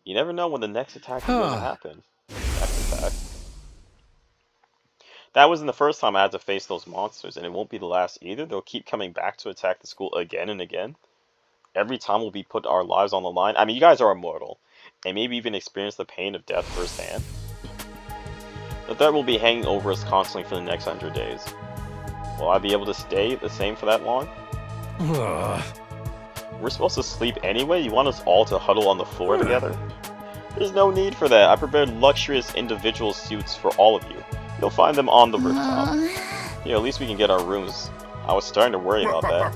You never know when the next attack is going to happen. Next attack. That wasn't the first time I had to face those monsters, and it won't be the last either. They'll keep coming back to attack the school again and again. Every time we'll be put our lives on the line. I mean, you guys are immortal, and maybe even experience the pain of death firsthand. The threat will be hanging over us constantly for the next 100 days. Will I be able to stay the same for that long? We're supposed to sleep anyway? You want us all to huddle on the floor together? There's no need for that. I prepared luxurious individual suits for all of you. You'll find them on the rooftop. Yeah, at least we can get our rooms. I was starting to worry about that.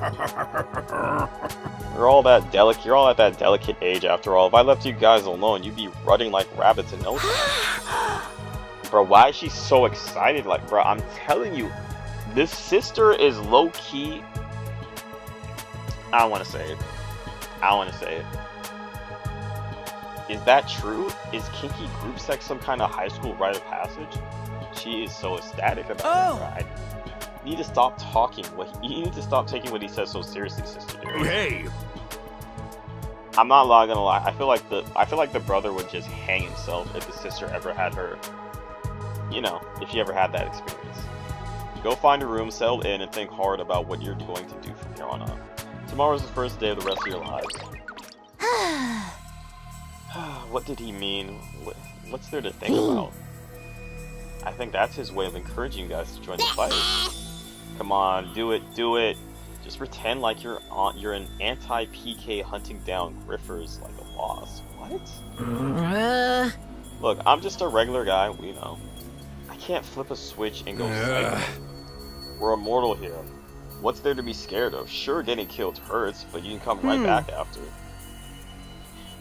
You're all at that delicate age after all. If I left you guys alone, you'd be rutting like rabbits in no time. Bro, why is she so excited? Like, bro, I'm telling you, this sister is low-key... I don't want to say it. Is that true? Is kinky group sex some kind of high school rite of passage? She is so ecstatic about it. You need to stop talking. You need to stop taking what he says so seriously, Sister Dear. Hey! I'm not gonna lie. I feel like the brother would just hang himself if the sister ever had her. You know, if she ever had that experience. Go find a room, settle in, and think hard about what you're going to do from here on out. Tomorrow's the first day of the rest of your lives. What did he mean? What's there to think about? I think that's his way of encouraging you guys to join the fight. Come on, do it. Just pretend like you're an anti-PK hunting down griffers like a boss. What? Look, I'm just a regular guy, you know. I can't flip a switch and go psycho. We're immortal here. What's there to be scared of? Sure, getting killed hurts, but you can come right back after.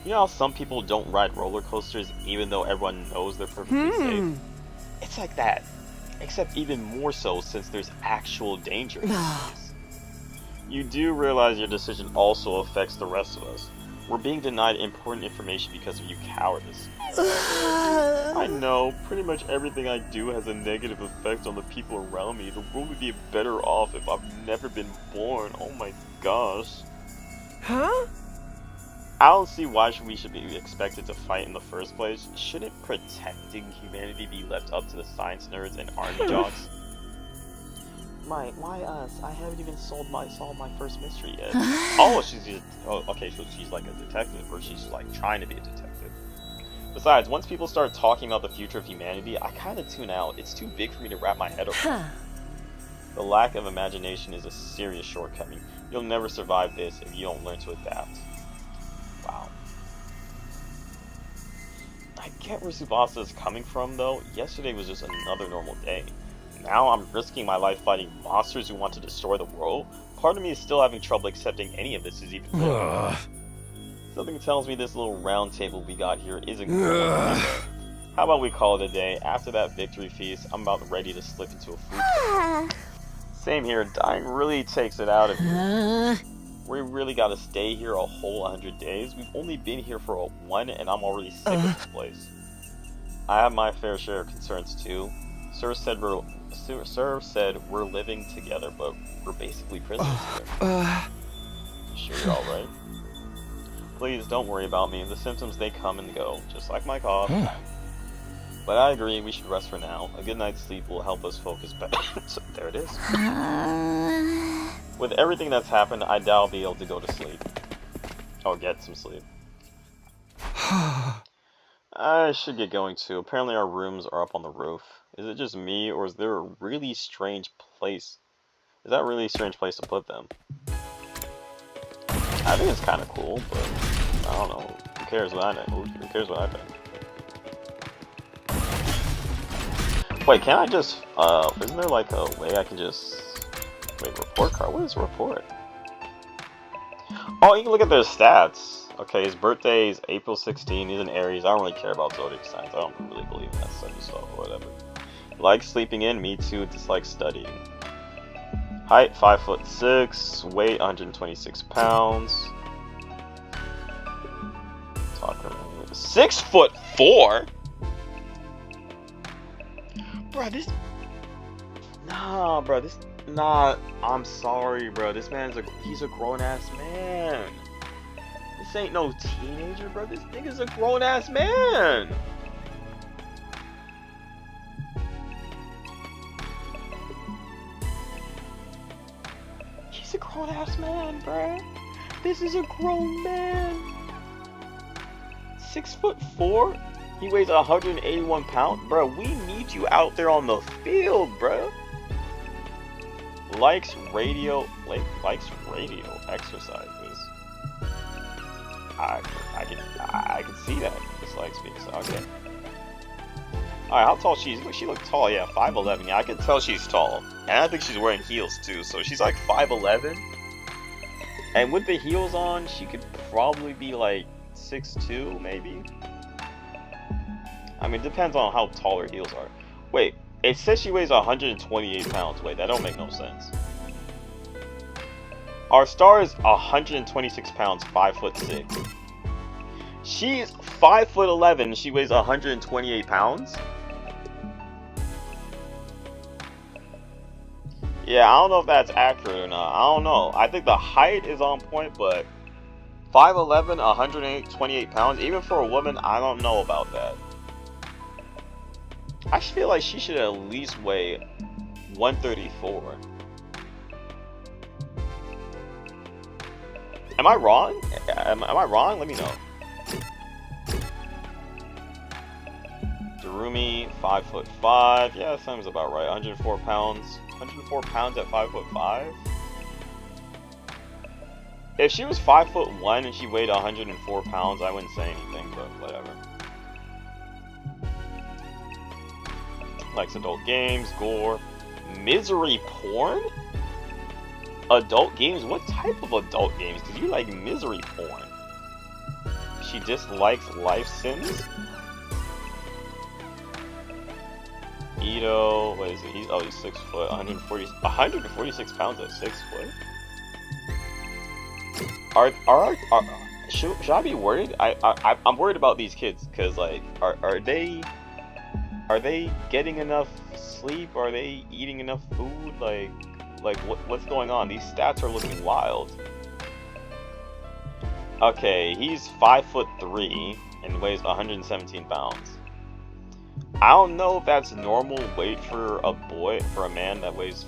You know how some people don't ride roller coasters even though everyone knows they're perfectly safe? It's like that, except even more so since there's actual danger. You do realize your decision also affects the rest of us. We're being denied important information because of you cowardice. I know, pretty much everything I do has a negative effect on the people around me. The world would be better off if I've never been born. Oh my gosh. Huh? I don't see why we should be expected to fight in the first place. Shouldn't protecting humanity be left up to the science nerds and army jocks? Why us? I haven't even solved my first mystery yet. Oh, okay, so she's like a detective, or she's like trying to be a detective. Besides, once people start talking about the future of humanity, I kind of tune out. It's too big for me to wrap my head around. The lack of imagination is a serious shortcoming. You'll never survive this if you don't learn to adapt. Wow. I get where Tsubasa is coming from, though. Yesterday was just another normal day. Now I'm risking my life fighting monsters who want to destroy the world. Part of me is still having trouble accepting any of this is even real. Something tells me this little round table we got here isn't good. How about we call it a day? After that victory feast, I'm about ready to slip into a food. Same here, dying really takes it out of you. We really gotta stay here a whole 100 days. We've only been here for one, and I'm already sick of this place. I have my fair share of concerns too. Sir said we're living together, but we're basically prisoners here. Sure you're alright? Please don't worry about me. The symptoms, they come and go, just like my cough. But I agree, we should rest for now. A good night's sleep will help us focus better. So, there it is. With everything that's happened, I doubt I'll be able to go to sleep. Or get some sleep. I should get going too. Apparently our rooms are up on the roof. Is it just me, or is there a really strange place? Is that a really strange place to put them? I think it's kind of cool, but I don't know. Who cares what I know? Who cares what I think? Wait, can't I just, isn't there like a way I can just, wait, report card? What is a report? Oh, you can look at their stats. Okay, his birthday is April 16, he's an Aries. I don't really care about zodiac signs. I don't really believe in that stuff or whatever. Likes sleeping in, me too, dislikes studying. Height, 5'6", weight, 126 pounds. 6'4"? Bro, this... Nah, bro, this... Nah, I'm sorry, bro. This man's he's a grown-ass man. This ain't no teenager, bro. This nigga's a grown-ass man. He's a grown-ass man, bro. This is a grown man. 6'4"? He weighs 181 pounds? Bro, we need you out there on the field, bro. Likes radio exercises. I can see that. Dislikes me, so okay. Alright, how tall she looks tall, yeah, 5'11". Yeah, I can tell she's tall. And I think she's wearing heels too, so she's like 5'11". And with the heels on, she could probably be like 6'2", maybe. I mean, it depends on how tall her heels are. Wait, it says she weighs 128 pounds. Wait, that don't make no sense. Our star is 126 pounds, 5'6". She's 5'11". She weighs 128 pounds. Yeah, I don't know if that's accurate or not. I don't know. I think the height is on point, but 5'11", 128 pounds, even for a woman, I don't know about that. I feel like she should at least weigh 134. Am I wrong? Am I wrong? Let me know. Darumi, 5'5". Yeah, that sounds about right. 104 pounds. 104 pounds at 5'5". If she was 5'1" and she weighed 104 pounds, I wouldn't say anything, but whatever. Likes adult games, gore, misery porn? Adult games? What type of adult games? Because you like misery porn. She dislikes life sims? Ito, what is it? He's 6 foot, 146 pounds at 6 foot. Should I be worried? I'm worried about these kids because like, are they getting enough sleep? Are they eating enough food? Like what's going on? These stats are looking wild. Okay, he's 5'3" and weighs 117 pounds. I don't know if that's normal weight for a man that weighs, a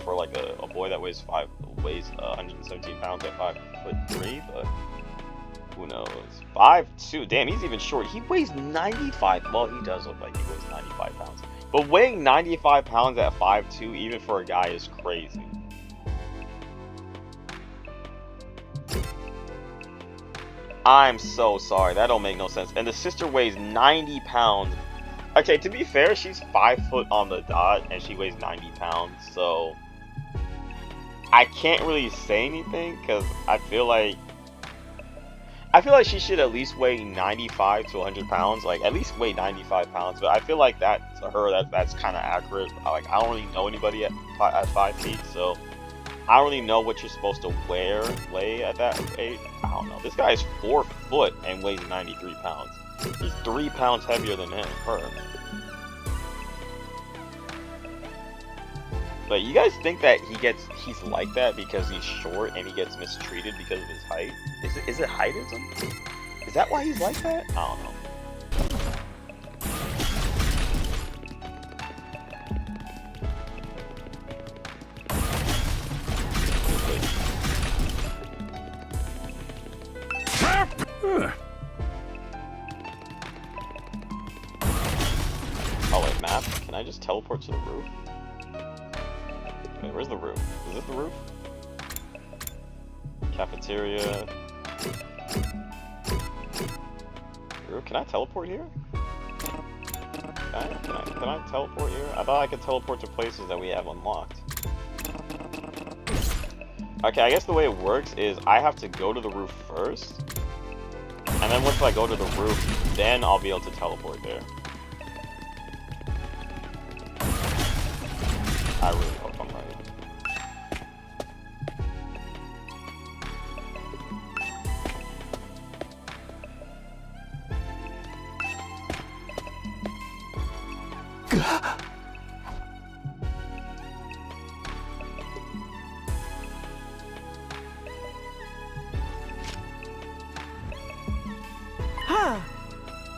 boy that weighs 117 pounds at 5'3", but who knows? 5'2", damn, he's even short. He weighs 95. Well, he does look like he weighs 95 pounds. But weighing 95 pounds at 5'2", even for a guy, is crazy. I'm so sorry. That don't make no sense. And the sister weighs 90 pounds. Okay, to be fair, she's 5 foot on the dot, and she weighs 90 pounds, so I can't really say anything, because I feel like she should at least weigh 95 to 100 pounds, like, at least weigh 95 pounds, but I feel like that, to her, that's kind of accurate. Like, I don't really know anybody at 5 feet, so I don't really know what you're supposed to weigh at that age. I don't know. This guy is 4 foot and weighs 93 pounds. He's 3 pounds heavier than her. But you guys think that he's like that because he's short and he gets mistreated because of his height? Is it heightism? Is that why he's like that? I don't know. Oh wait, map? Can I just teleport to the roof? Wait, where's the roof? Is this the roof? Cafeteria. Roof? Can I teleport here? Can I teleport here? I thought I could teleport to places that we have unlocked. Okay, I guess the way it works is I have to go to the roof first. And then once I go to the roof, then I'll be able to teleport there. I really hope I'm right.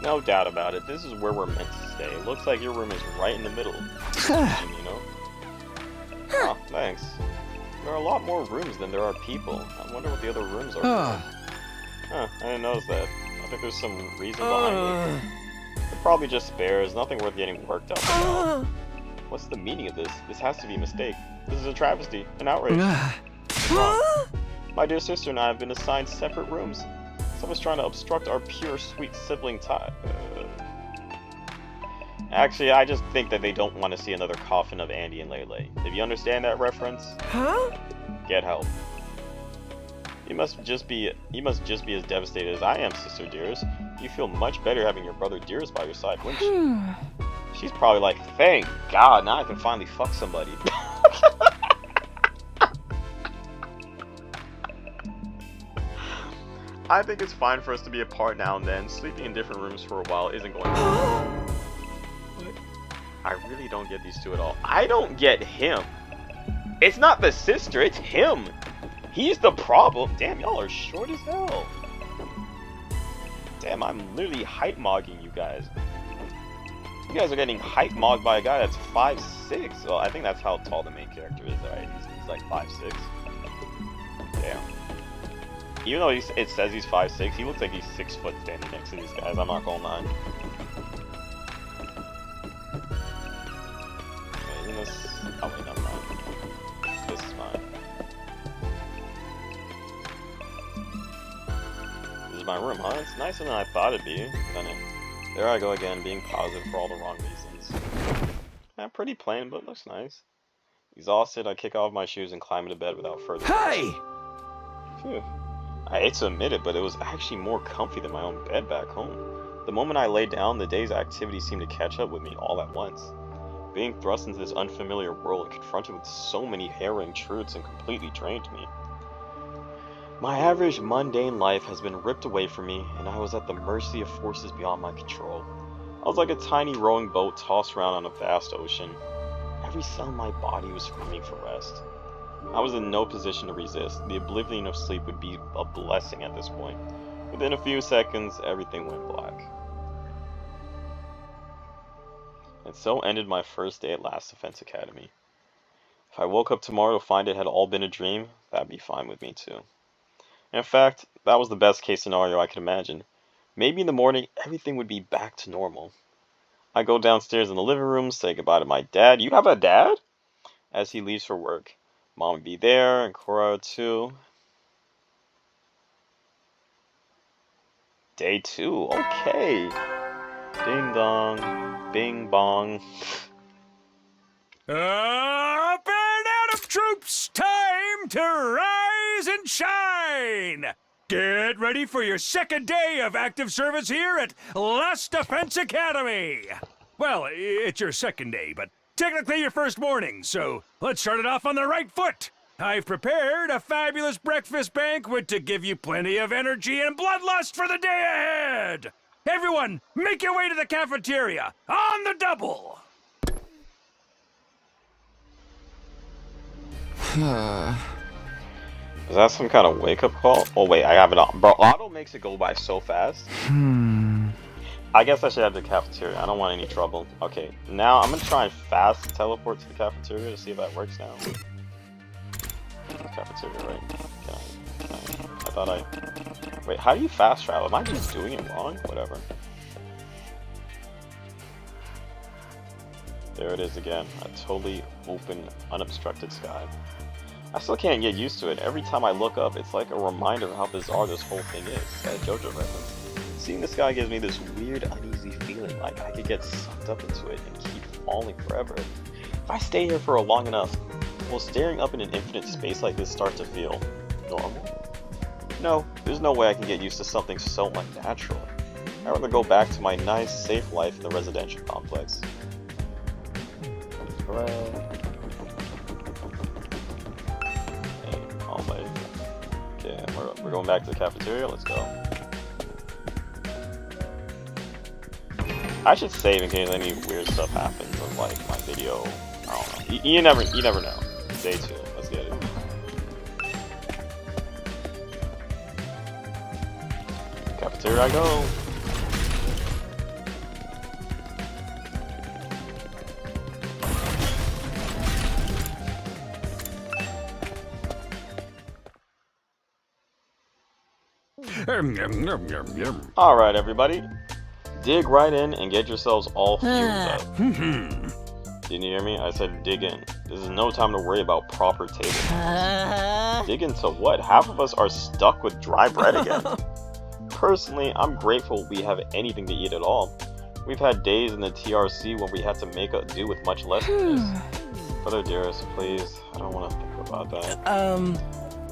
No doubt about it, this is where we're meant to stay. It looks like your room is right in the middle. You know? Oh, thanks. There are a lot more rooms than there are people. I wonder what the other rooms are for. Huh, I didn't notice that. I think there's some reason behind it. They're probably just spares, nothing worth getting worked up about. What's the meaning of this? This has to be a mistake. This is a travesty, an outrage. What's wrong? My dear sister and I have been assigned separate rooms. Someone's trying to obstruct our pure, sweet sibling tie. Actually, I just think that they don't want to see another coffin of Andy and Lele. If you understand that reference, get help. You must just be as devastated as I am, Sister Dearest. You feel much better having your brother Dearest by your side, wouldn't you? She's probably like, thank God, now I can finally fuck somebody. I think it's fine for us to be apart now and then. Sleeping in different rooms for a while isn't going to I really don't get these two at all. I don't get him. It's not the sister, it's him. He's the problem. Damn, y'all are short as hell. Damn, I'm literally hype mogging you guys. You guys are getting hype mogged by a guy that's 5'6". Well, I think that's how tall the main character is, right? He's like 5'6". Damn. Even though it says he's 5'6", he looks like he's 6 foot standing next to these guys, I'm not gonna lie. Okay, this... Oh wait, never mind. This is fine. This is my room, huh? It's nicer than I thought it'd be. There I go again, being positive for all the wrong reasons. Yeah, pretty plain, but looks nice. Exhausted, I kick off my shoes and climb into bed without further Hey! Phew. I hate to admit it, but it was actually more comfy than my own bed back home. The moment I lay down, the day's activity seemed to catch up with me all at once. Being thrust into this unfamiliar world and confronted with so many harrowing truths and completely drained me. My average, mundane life has been ripped away from me, and I was at the mercy of forces beyond my control. I was like a tiny rowing boat tossed around on a vast ocean. Every cell in my body was screaming for rest. I was in no position to resist. The oblivion of sleep would be a blessing at this point. Within a few seconds, everything went black. And so ended my first day at Last Defense Academy. If I woke up tomorrow to find it had all been a dream, that'd be fine with me too. In fact, that was the best case scenario I could imagine. Maybe in the morning, everything would be back to normal. I go downstairs in the living room, say goodbye to my dad. You have a dad? As he leaves for work. Mom would be there, and Cora too. Day 2, okay. Ding dong, bing bong. Up and out of troops! Time to rise and shine! Get ready for your second day of active service here at Last Defense Academy! Well, it's your second day, but technically your first morning, so let's start it off on the right foot. I've prepared a fabulous breakfast banquet to give you plenty of energy and bloodlust for the day ahead. Everyone, make your way to the cafeteria, on the double. Is that some kind of wake-up call? Oh wait, I have it on. Bro, auto makes it go by so fast. I guess I should have the cafeteria. I don't want any trouble. Okay, now I'm gonna try and fast teleport to the cafeteria to see if that works now. Cafeteria, right? I thought I... Wait, how do you fast travel? Am I just doing it wrong? Whatever. There it is again. A totally open, unobstructed sky. I still can't get used to it. Every time I look up, it's like a reminder of how bizarre this whole thing is. Is that a JoJo reference? Seeing the sky gives me this weird, uneasy feeling like I could get sucked up into it and keep falling forever. If I stay here for long enough, will staring up in an infinite space like this start to feel normal? No, there's no way I can get used to something so unnatural. I'd rather go back to my nice, safe life in the residential complex. Hooray. Okay, all my... Okay, we're going back to the cafeteria, let's go. I should save in case any weird stuff happens with like my video. I don't know. You never know. Stay tuned. Let's get it. Cafeteria I go. Alright, everybody. Dig right in and get yourselves all fueled up. Didn't you hear me? I said dig in. This is no time to worry about proper table. Dig into what? Half of us are stuck with dry bread again. Personally, I'm grateful we have anything to eat at all. We've had days in the TRC when we had to make a do with much less than this. Brother dearest, please, I don't want to think about that.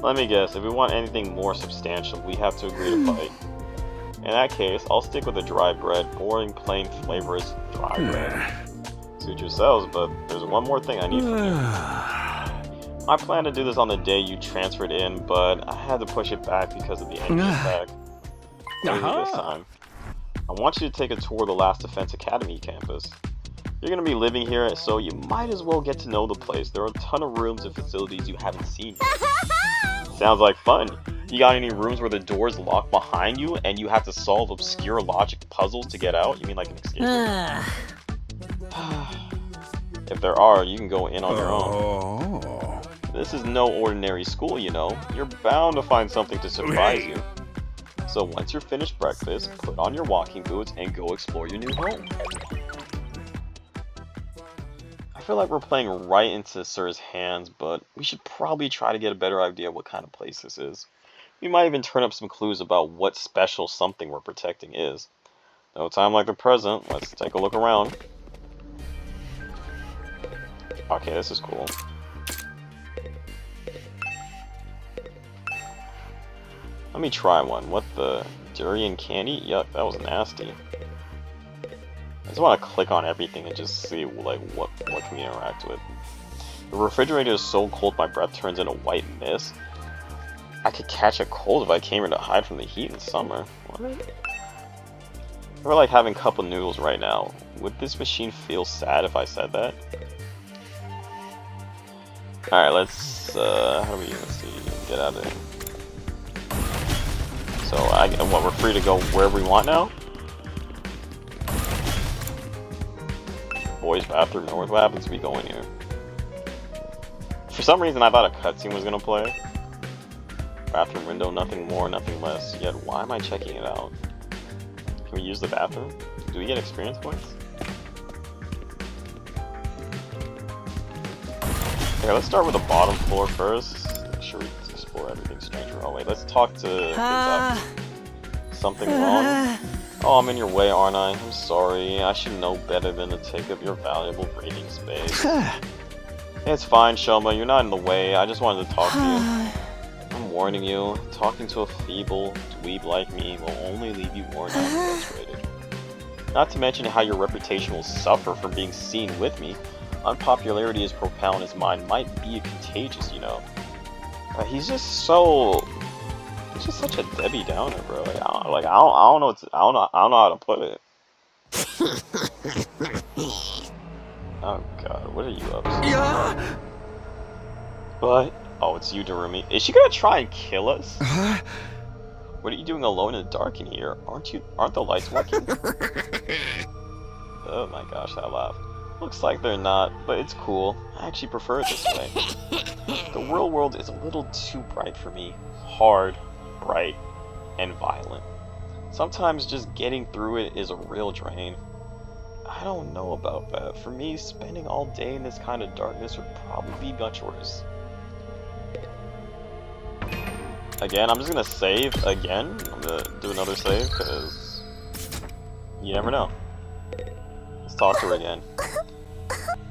Let me guess, if we want anything more substantial, we have to agree to fight. In that case, I'll stick with the dry bread, boring, plain, flavorless dry bread. Suit yourselves, but there's one more thing I need from you. I planned to do this on the day you transferred in, but I had to push it back because of the enemy attack. Maybe this time. I want you to take a tour of the Last Defense Academy campus. You're going to be living here, so you might as well get to know the place. There are a ton of rooms and facilities you haven't seen yet. Sounds like fun. You got any rooms where the doors lock behind you and you have to solve obscure logic puzzles to get out? You mean like an escape room? If there are, you can go in on your own. This is no ordinary school, you know. You're bound to find something to surprise you. So once you're finished breakfast, put on your walking boots and go explore your new home. I feel like we're playing right into Sir's hands, but we should probably try to get a better idea what kind of place this is. We might even turn up some clues about what special something we're protecting is. No time like the present, let's take a look around. Okay, this is cool. Let me try one. What the? Durian candy? Yuck, that was nasty. I just want to click on everything and just see like what can we interact with. The refrigerator is so cold my breath turns into white mist. I could catch a cold if I came here to hide from the heat in summer. What? We're like having cup of noodles right now. Would this machine feel sad if I said that? Alright, let's see, get out of there. So we're free to go wherever we want now? Boys bathroom, what happens if we go in here? For some reason I thought a cutscene was gonna play. Bathroom window, nothing more, nothing less. Yet why am I checking it out? Can we use the bathroom? Do we get experience points? Okay, let's start with the bottom floor first. Make sure we explore everything strange. Oh wait, let's talk to something wrong. Oh, I'm in your way, aren't I? I'm sorry. I should know better than to take up your valuable breathing space. It's fine, Shoma. You're not in the way. I just wanted to talk to you. I'm warning you. Talking to a feeble dweeb like me will only leave you worn out and frustrated. Not to mention how your reputation will suffer from being seen with me. Unpopularity as profound as mine might be contagious, you know. But he's just such a Debbie Downer, bro. I don't know how to put it. Oh god, what are you up to? What? Oh, it's you, Darumi. Is she gonna try and kill us? What are you doing alone in the dark in here? Aren't the lights working? Oh my gosh, that laugh. Looks like they're not, but it's cool. I actually prefer it this way. The real world is a little too bright for me. Hard, bright, and violent. Sometimes just getting through it is a real drain. I don't know about that. For me, spending all day in this kind of darkness would probably be much worse. Again, I'm just gonna save again. I'm gonna do another save, because you never know. Let's talk to her again.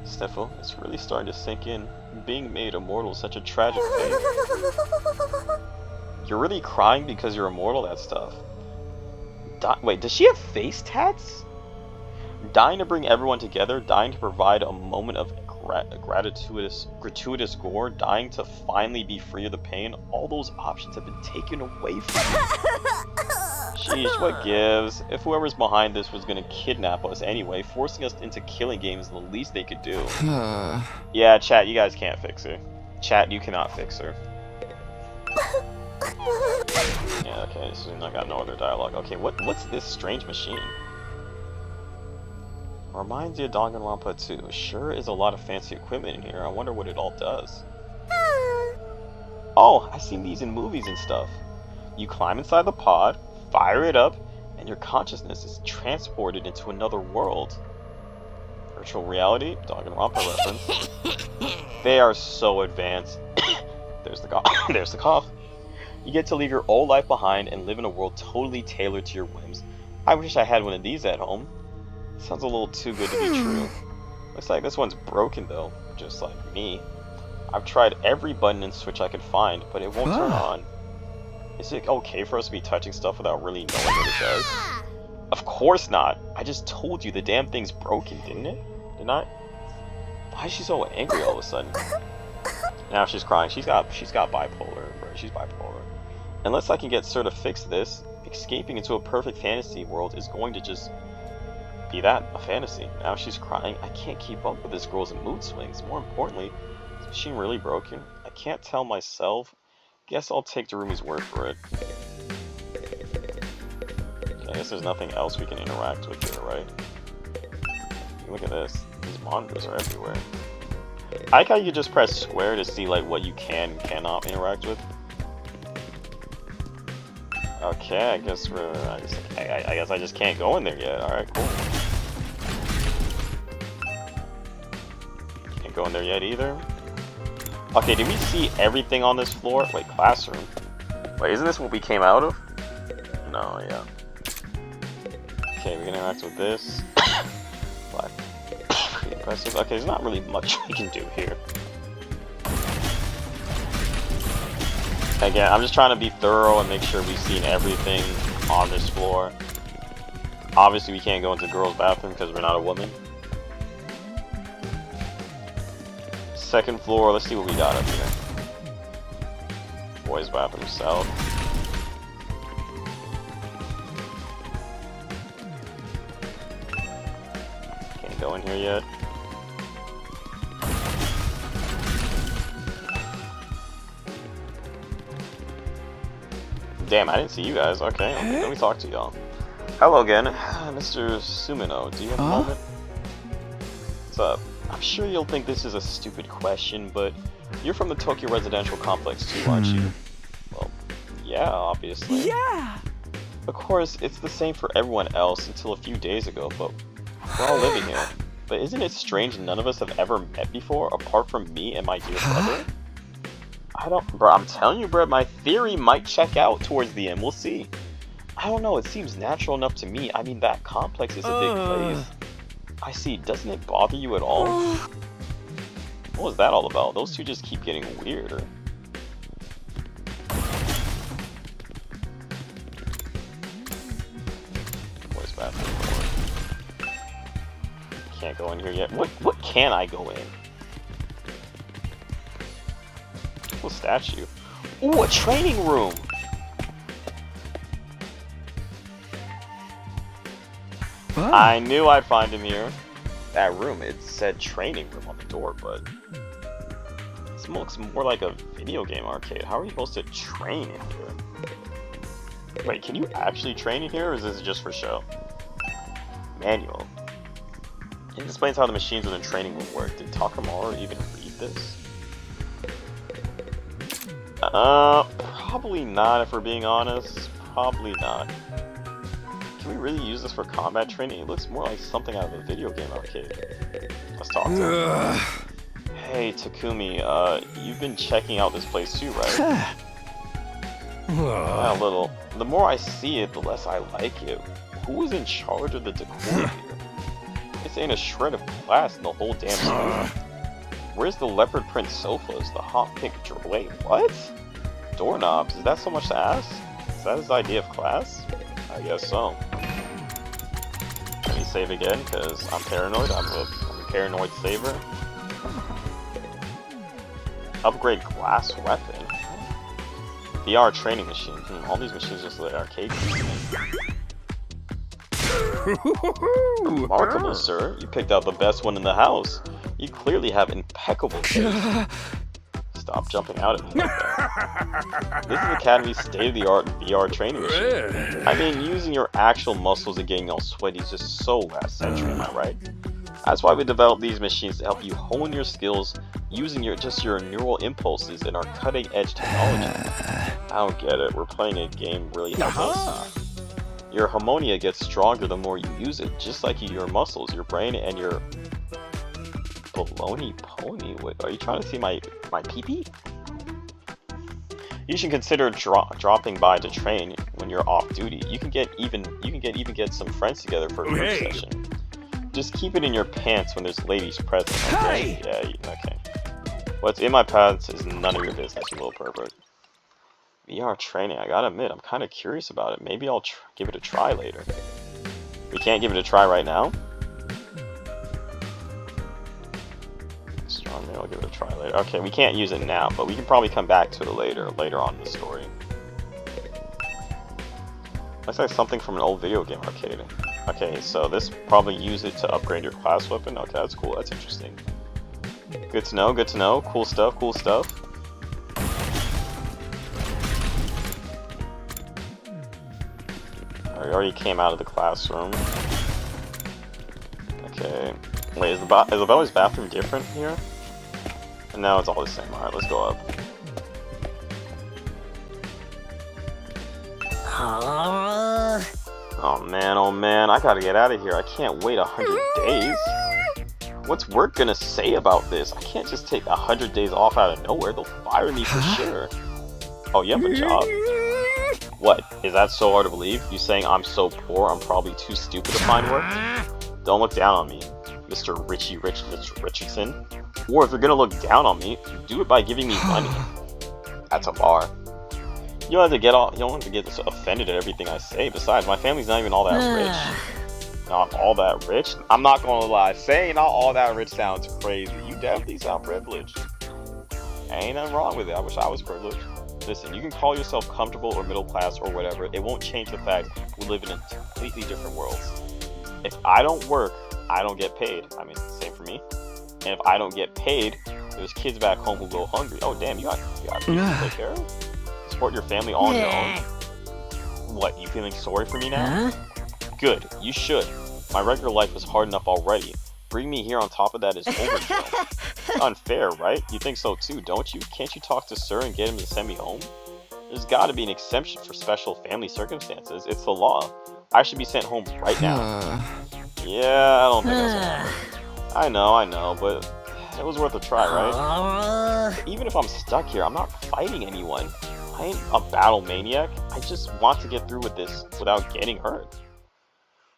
Steffel, it's really starting to sink in. Being made immortal is such a tragic thing. You're really crying because you're immortal? That's tough. Wait, does she have face tats? Dying to bring everyone together, dying to provide a moment of gratuitous gore, dying to finally be free of the pain, all those options have been taken away from you. Sheesh, what gives? If whoever's behind this was gonna kidnap us anyway, forcing us into killing games is the least they could do. Yeah, chat, you guys can't fix her. Chat, you cannot fix her. Yeah, okay, so I got no other dialogue. Okay, what's this strange machine? Reminds you of Danganronpa 2. Sure is a lot of fancy equipment in here. I wonder what it all does. Oh, I've seen these in movies and stuff. You climb inside the pod, fire it up, and your consciousness is transported into another world. Virtual reality? Danganronpa reference. They are so advanced. There's the cough. There's the cough. You get to leave your old life behind and live in a world totally tailored to your whims. I wish I had one of these at home. Sounds a little too good to be true. Looks like this one's broken though, just like me. I've tried every button and switch I could find, but it won't turn on. Is it okay for us to be touching stuff without really knowing what it does? Of course not! I just told you the damn thing's broken, didn't it? Didn't I? Why is she so angry all of a sudden? Now she's crying. She's got bipolar, bro. She's bipolar. Unless I can get Sir to fix this, escaping into a perfect fantasy world is going to just be that, a fantasy. Now she's crying. I can't keep up with this girl's mood swings. More importantly, is the machine really broken? I can't tell myself. Guess I'll take Darumi's word for it. I guess there's nothing else we can interact with here, right? Look at this. These monitors are everywhere. I like how you just press square to see like what you can and cannot interact with. Okay, I guess I guess I just can't go in there yet. Alright, cool. Can't go in there yet either. Okay, did we see everything on this floor? Wait, classroom. Wait, isn't this what we came out of? No, yeah. Okay, we can interact with this. What? Pretty impressive. Okay, there's not really much we can do here. Again, I'm just trying to be thorough and make sure we've seen everything on this floor. Obviously, we can't go into the girls' bathroom because we're not a woman. Second floor, let's see what we got up here. Boys' bathroom south. Can't go in here yet. Damn, I didn't see you guys. Okay, let me talk to y'all. Hello again, Mr. Sumino. Do you have a moment? What's up? I'm sure you'll think this is a stupid question, but you're from the Tokyo residential complex too, aren't you? Well, yeah, obviously. Yeah! Of course, it's the same for everyone else until a few days ago, but we're all living here. But isn't it strange none of us have ever met before, apart from me and my dear brother? Bro, I'm telling you, bro, my theory might check out towards the end. We'll see. I don't know, it seems natural enough to me. I mean, that complex is a big place. I see, doesn't it bother you at all? What was that all about? Those two just keep getting weirder. Boys' bathroom door. Can't go in here yet. What can I go in? Cool statue. Ooh, a training room! Wow. I knew I'd find him here. That room, it said training room on the door, but this looks more like a video game arcade. How are you supposed to train in here? Wait, can you actually train in here, or is this just for show? Manual. It explains how the machines within the training room work. Did Takamaru even read this? Probably not, if we're being honest. Probably not. Can we really use this for combat training? It looks more like something out of a video game arcade. Let's talk to him. Hey, Takumi, you've been checking out this place too, right? Yeah, a little. The more I see it, the less I like it. Who is in charge of the decor here? This ain't a shred of class in the whole damn school. Where's the leopard print sofas? The hot pink wait, what? Doorknobs? Is that so much to ask? Is that his idea of class? I guess so. Let me save again, because I'm paranoid. I'm a paranoid saver. Upgrade glass weapon. VR training machine. All these machines just like arcade games. Remarkable, sir. You picked out the best one in the house. You clearly have impeccable taste. Stop jumping out at me like that. This is Academy's state-of-the-art VR training machine. I mean, using your actual muscles and getting all sweaty is just so last century, am I right? That's why we developed these machines to help you hone your skills using your neural impulses and our cutting-edge technology. I don't get it. We're playing a game really helpless. Your harmonia gets stronger the more you use it, just like your muscles, your brain, and your baloney pony. Wait, are you trying to see my pee-pee? You should consider dropping by to train when you're off duty. You can even get some friends together for a group session. Just keep it in your pants when there's ladies present. Okay? Hey. Yeah. Okay. What's in my pants is none of your business, you little pervert. VR training. I gotta admit, I'm kind of curious about it. Maybe I'll give it a try later. We can't give it a try right now. Strong, maybe I'll give it a try later. Okay, we can't use it now, but we can probably come back to it later on in the story. Looks like something from an old video game arcade. Okay, so this probably use it to upgrade your class weapon. Okay, that's cool. That's interesting. Good to know. Good to know. Cool stuff. Cool stuff. I already came out of the classroom. Okay. Wait, is the Belly's bathroom different here? No, it's all the same. Alright, let's go up. Oh man, I gotta get out of here. I can't wait 100 days. What's work gonna say about this? I can't just take 100 days off out of nowhere. They'll fire me for sure. Oh, you have a job? What? Is that so hard to believe? You saying I'm so poor, I'm probably too stupid to find work? Don't look down on me, Mr. Mr. Richardson. Or if you're gonna look down on me, do it by giving me money. That's a bar. You don't have to get offended at everything I say. Besides, my family's not even all that rich. Not all that rich? I'm not gonna lie, saying not all that rich sounds crazy. You definitely sound privileged. Ain't nothing wrong with it. I wish I was privileged. Listen, you can call yourself comfortable or middle class or whatever. It won't change the fact we live in completely different worlds. If I don't work, I don't get paid. I mean, same for me. And if I don't get paid, there's kids back home who go hungry. Oh damn, you got people to take care of? Support your family all on your own? What, you feeling sorry for me now? Good, you should. My regular life is hard enough already. Bring me here on top of that is overkill. Unfair, right? You think so too, don't you? Can't you talk to Sir and get him to send me home? There's gotta be an exception for special family circumstances. It's the law. I should be sent home right now. Yeah, I don't think that's gonna happen. I know, but it was worth a try, right? Even if I'm stuck here, I'm not fighting anyone. I ain't a battle maniac. I just want to get through with this without getting hurt.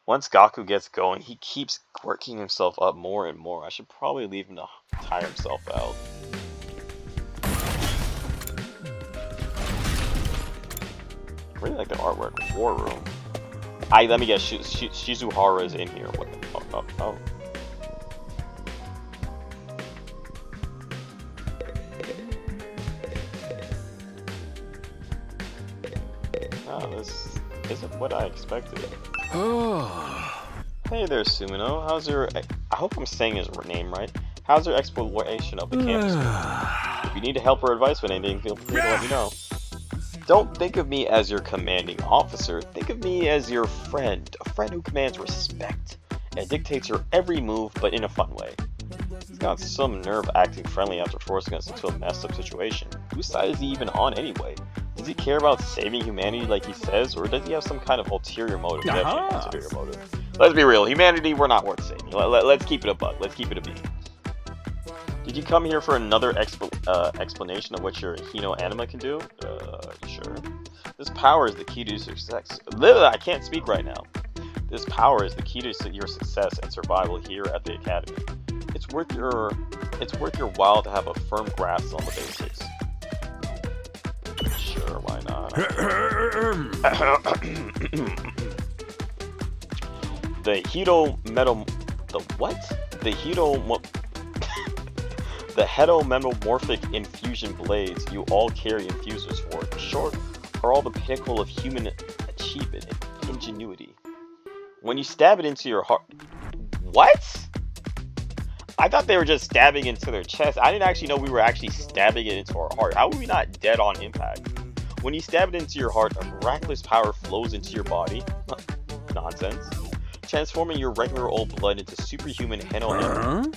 Once Gaku gets going, he keeps working himself up more and more. I should probably leave him to tire himself out. I really like the artwork. War room. Let me guess. Shizuhara is in here. What? Oh. Oh, this isn't what I expected. Hey there, Sumino. How's your... I hope I'm saying his name right. How's your exploration of the campus? If you need help or advice with anything, feel free to let me know. Don't think of me as your commanding officer. Think of me as your friend. A friend who commands respect and dictates your every move, but in a fun way. He's got some nerve acting friendly after forcing us into a messed up situation. Whose side is he even on anyway? Does he care about saving humanity like he says, or does he have some kind of ulterior motive? Ulterior motive. Let's be real, humanity, we're not worth saving. Let's keep it a buck. Let's keep it a beat. Did you come here for another explanation of what your Hino anima can do? Sure. This power is the key to success. I can't speak right now. This power is the key to your success and survival here at the academy. It's worth your while to have a firm grasp on the basics. Sure, why not? The The heterometamorphic infusion blades you all carry infusers for, short, are all the pinnacle of human achievement and ingenuity. When you stab it into your heart... What? I thought they were just stabbing into their chest. I didn't actually know we were actually stabbing it into our heart. How were we not dead on impact? When you stab it into your heart, a miraculous power flows into your body. Nonsense. Transforming your regular old blood into superhuman Heno.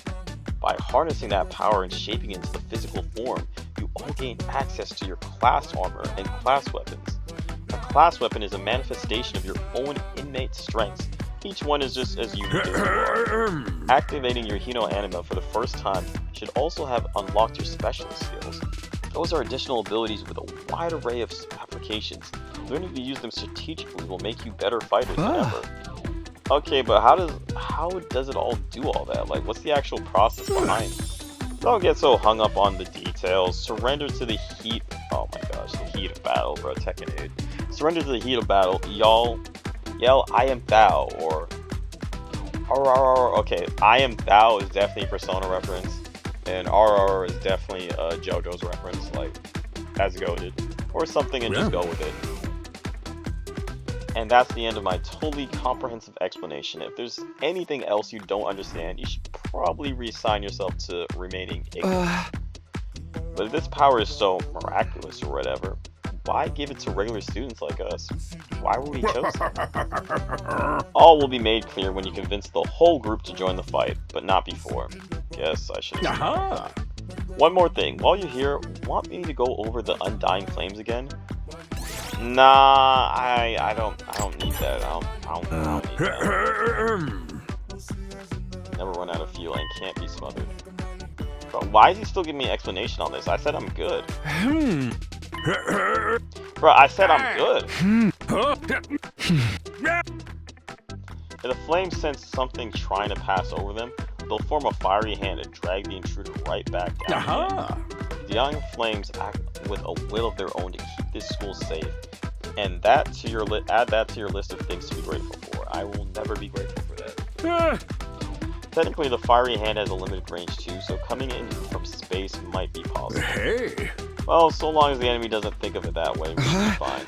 By harnessing that power and shaping it into the physical form, you all gain access to your class armor and class weapons. A class weapon is a manifestation of your own innate strengths. Each one is just as unique as you are. Activating your Hino Anima for the first time should also have unlocked your specialist skills. Those are additional abilities with a wide array of applications. Learning to use them strategically will make you better fighters than ever. Okay, but how does it all do all that? Like, what's the actual process behind it? Don't get so hung up on the details. Surrender to the heat. Oh my gosh, the heat of battle, bro. Tekken 8. Surrender to the heat of battle. Y'all yell, "I am thou," or okay, "I am thou" is definitely a Persona reference, and RR is definitely a JoJo's reference, like as goated, or something, and just go with it. And that's the end of my totally comprehensive explanation. If there's anything else you don't understand, you should probably reassign yourself to remaining ignorant. But if this power is so miraculous or whatever, why give it to regular students like us? Why were we chosen? All will be made clear when you convince the whole group to join the fight, but not before. Guess I should have. One more thing. While you're here, want me to go over the Undying Flames again? Nah, I don't need that. I don't need that. Never run out of fuel and can't be smothered. Bro, why is he still giving me an explanation on this? I said I'm good. Bro, I said I'm good. If the flames sense something trying to pass over them, they'll form a fiery hand and drag the intruder right back down. The young flames act with a will of their own to keep this school safe, and that to your add that to your list of things to be grateful for. I will never be grateful for that. Technically, the fiery hand has a limited range too, so coming in from space might be possible. Hey. Well, so long as the enemy doesn't think of it that way, we'll be fine.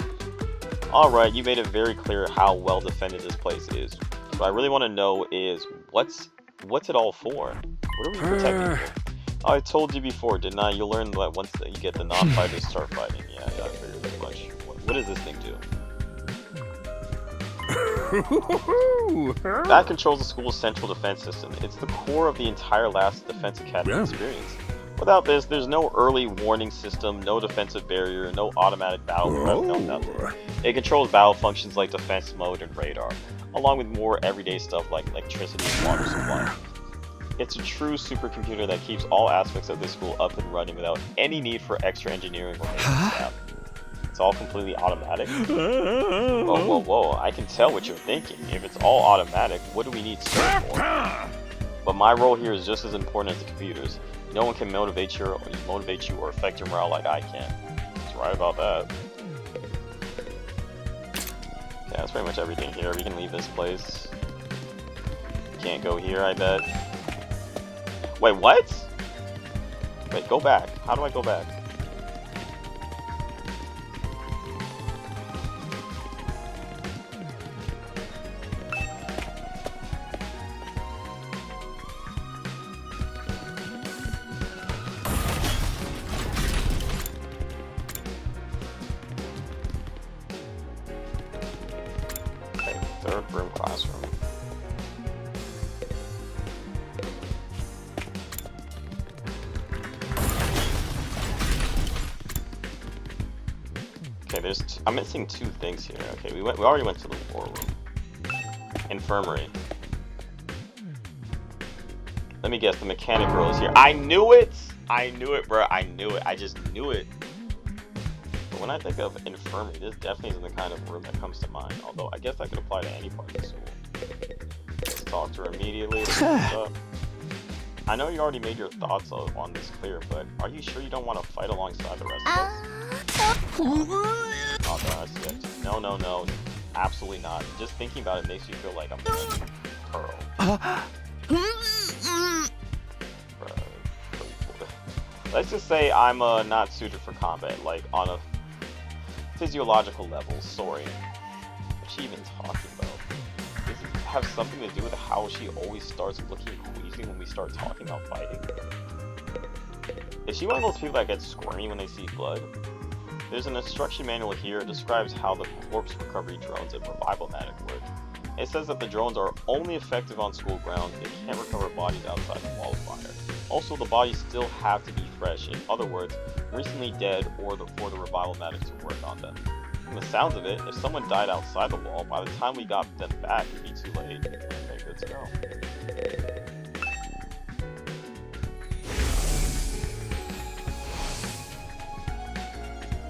Alright, you made it very clear how well defended this place is. What I really want to know is, what's it all for? What are we protecting here? I told you before, didn't I? You'll learn that once you get the non-fighters start fighting. Yeah, I figured as much. What does this thing do? That controls the school's central defense system. It's the core of the entire last Defense Academy experience. Without this, there's no early warning system, no defensive barrier, no automatic battle prep, no nothing. It controls battle functions like defense mode and radar, along with more everyday stuff like electricity and water supply. It's a true supercomputer that keeps all aspects of this school up and running without any need for extra engineering or maintenance staff. It's all completely automatic. Whoa, I can tell what you're thinking. If it's all automatic, what do we need serve for? But my role here is just as important as the computers. No one can motivate you or affect your morale like I can. He's right about that. Yeah, that's pretty much everything here. We can leave this place. Can't go here, I bet. Wait, what? Wait, go back. How do I go back? Okay, third room classroom. Okay, I'm missing two things here. Okay, we already went to the war room. Infirmary. Let me guess, the mechanic girl is here. I knew it! I knew it, bro. I knew it. I just knew it. But when I think of infirmary, this definitely isn't the kind of room that comes to mind. Although, I guess that could apply to any part of the school. Let's talk to her immediately. I know you already made your thoughts on this clear, but are you sure you don't want to fight alongside the rest of us? Oh gosh, no. Absolutely not. Just thinking about it makes you feel like I'm Pearl. Let's just say I'm not suited for combat, like on a physiological level. Sorry. What's she even talking about? Does it have something to do with how she always starts looking queasy when we start talking about fighting? Is she one of those people that gets squirmy when they see blood? There's an instruction manual here that describes how the corpse recovery drones and revival matic work. It says that the drones are only effective on school grounds. They can't recover bodies outside the wall of fire. Also, the bodies still have to be fresh. In other words, recently dead or for the revival matic to work on them. From the sounds of it, if someone died outside the wall, by the time we got them back, it'd be too late. Okay, good to go.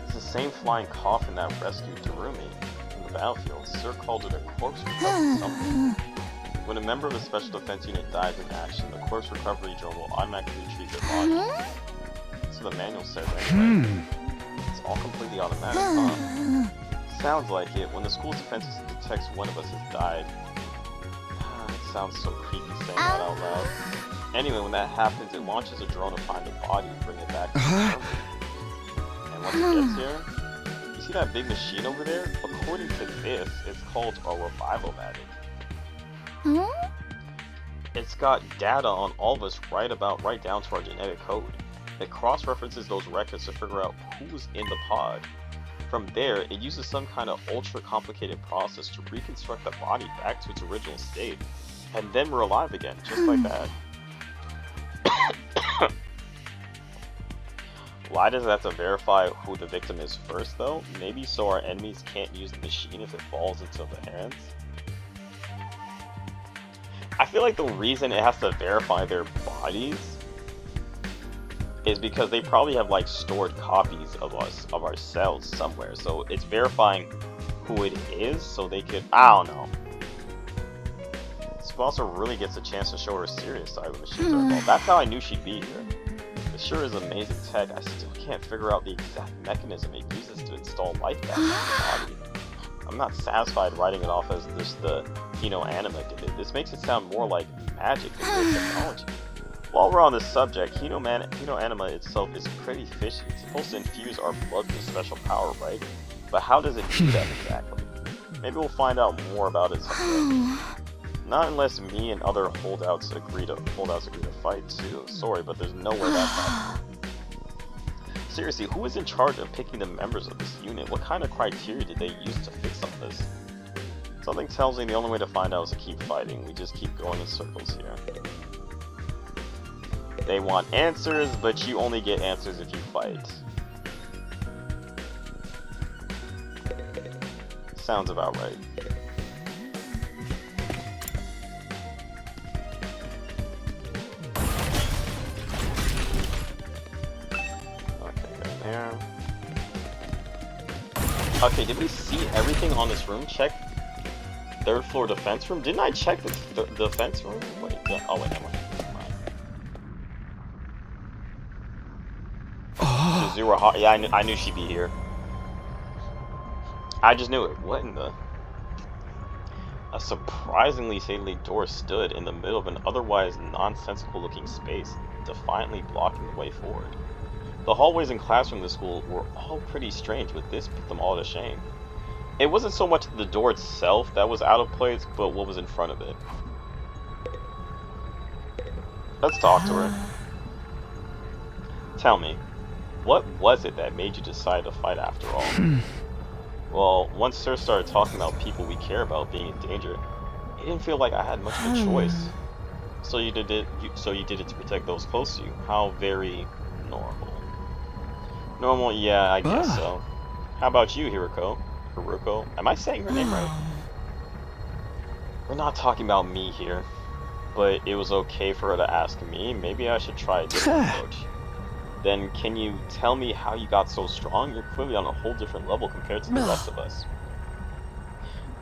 It's the same flying coffin that rescued Darumi from the battlefield. Sir called it a corpse recovery something. When a member of a special defense unit dies in action, the corpse recovery drone will automatically retrieve their body. That's what the manual says anyway. It's all completely automatic, huh? Sounds like it. When the school's defense detects one of us has died. It sounds so creepy saying that out loud. Anyway, when that happens, it launches a drone to find the body and bring it back to the army. And once it gets here, you see that big machine over there? According to this, it's called a revival matic. It's got data on all of us right down to our genetic code. It cross-references those records to figure out who's in the pod. From there, it uses some kind of ultra-complicated process to reconstruct the body back to its original state, and then we're alive again, just like that. Why does it have to verify who the victim is first, though? Maybe so our enemies can't use the machine if it falls into their hands? I feel like the reason it has to verify their bodies is because they probably have like stored copies of ourselves somewhere. So it's verifying who it is so they could, I don't know. Sponsor really gets a chance to show her serious side when machines are involved. That's how I knew she'd be here. It sure is amazing tech. I still can't figure out the exact mechanism it uses to install life back into the body. I'm not satisfied writing it off as just the Anima did it. This makes it sound more like magic than real technology. While we're on this subject, Anima itself is pretty fishy. It's supposed to infuse our blood with special power, right? But how does it do that exactly? Maybe we'll find out more about it someday. Not unless me and other holdouts agree to fight too. Sorry, but there's no way that's happening. Seriously, who is in charge of picking the members of this unit? What kind of criteria did they use to fix all this? Something tells me the only way to find out is to keep fighting. We just keep going in circles here. They want answers, but you only get answers if you fight. Sounds about right. Okay, did we see everything on this room? Check third floor defense room? Didn't I check the defense room? Wait, oh wait, never mind. Shizuru, yeah, I knew she'd be here. I just knew it. What in the... A surprisingly stately door stood in the middle of an otherwise nonsensical looking space, defiantly blocking the way forward. The hallways and classroom of the school were all pretty strange, but this put them all to shame. It wasn't so much the door itself that was out of place, but what was in front of it. Let's talk to her. Tell me, what was it that made you decide to fight after all? Well, once Sir started talking about people we care about being in danger, it didn't feel like I had much of a choice. So you did it to protect those close to you. How very normal. Normal, yeah, I guess so. How about you, Hiruko? Am I saying her name right? We're not talking about me here, but it was okay for her to ask me. Maybe I should try a different approach. Then can you tell me how you got so strong? You're clearly on a whole different level compared to the rest of us.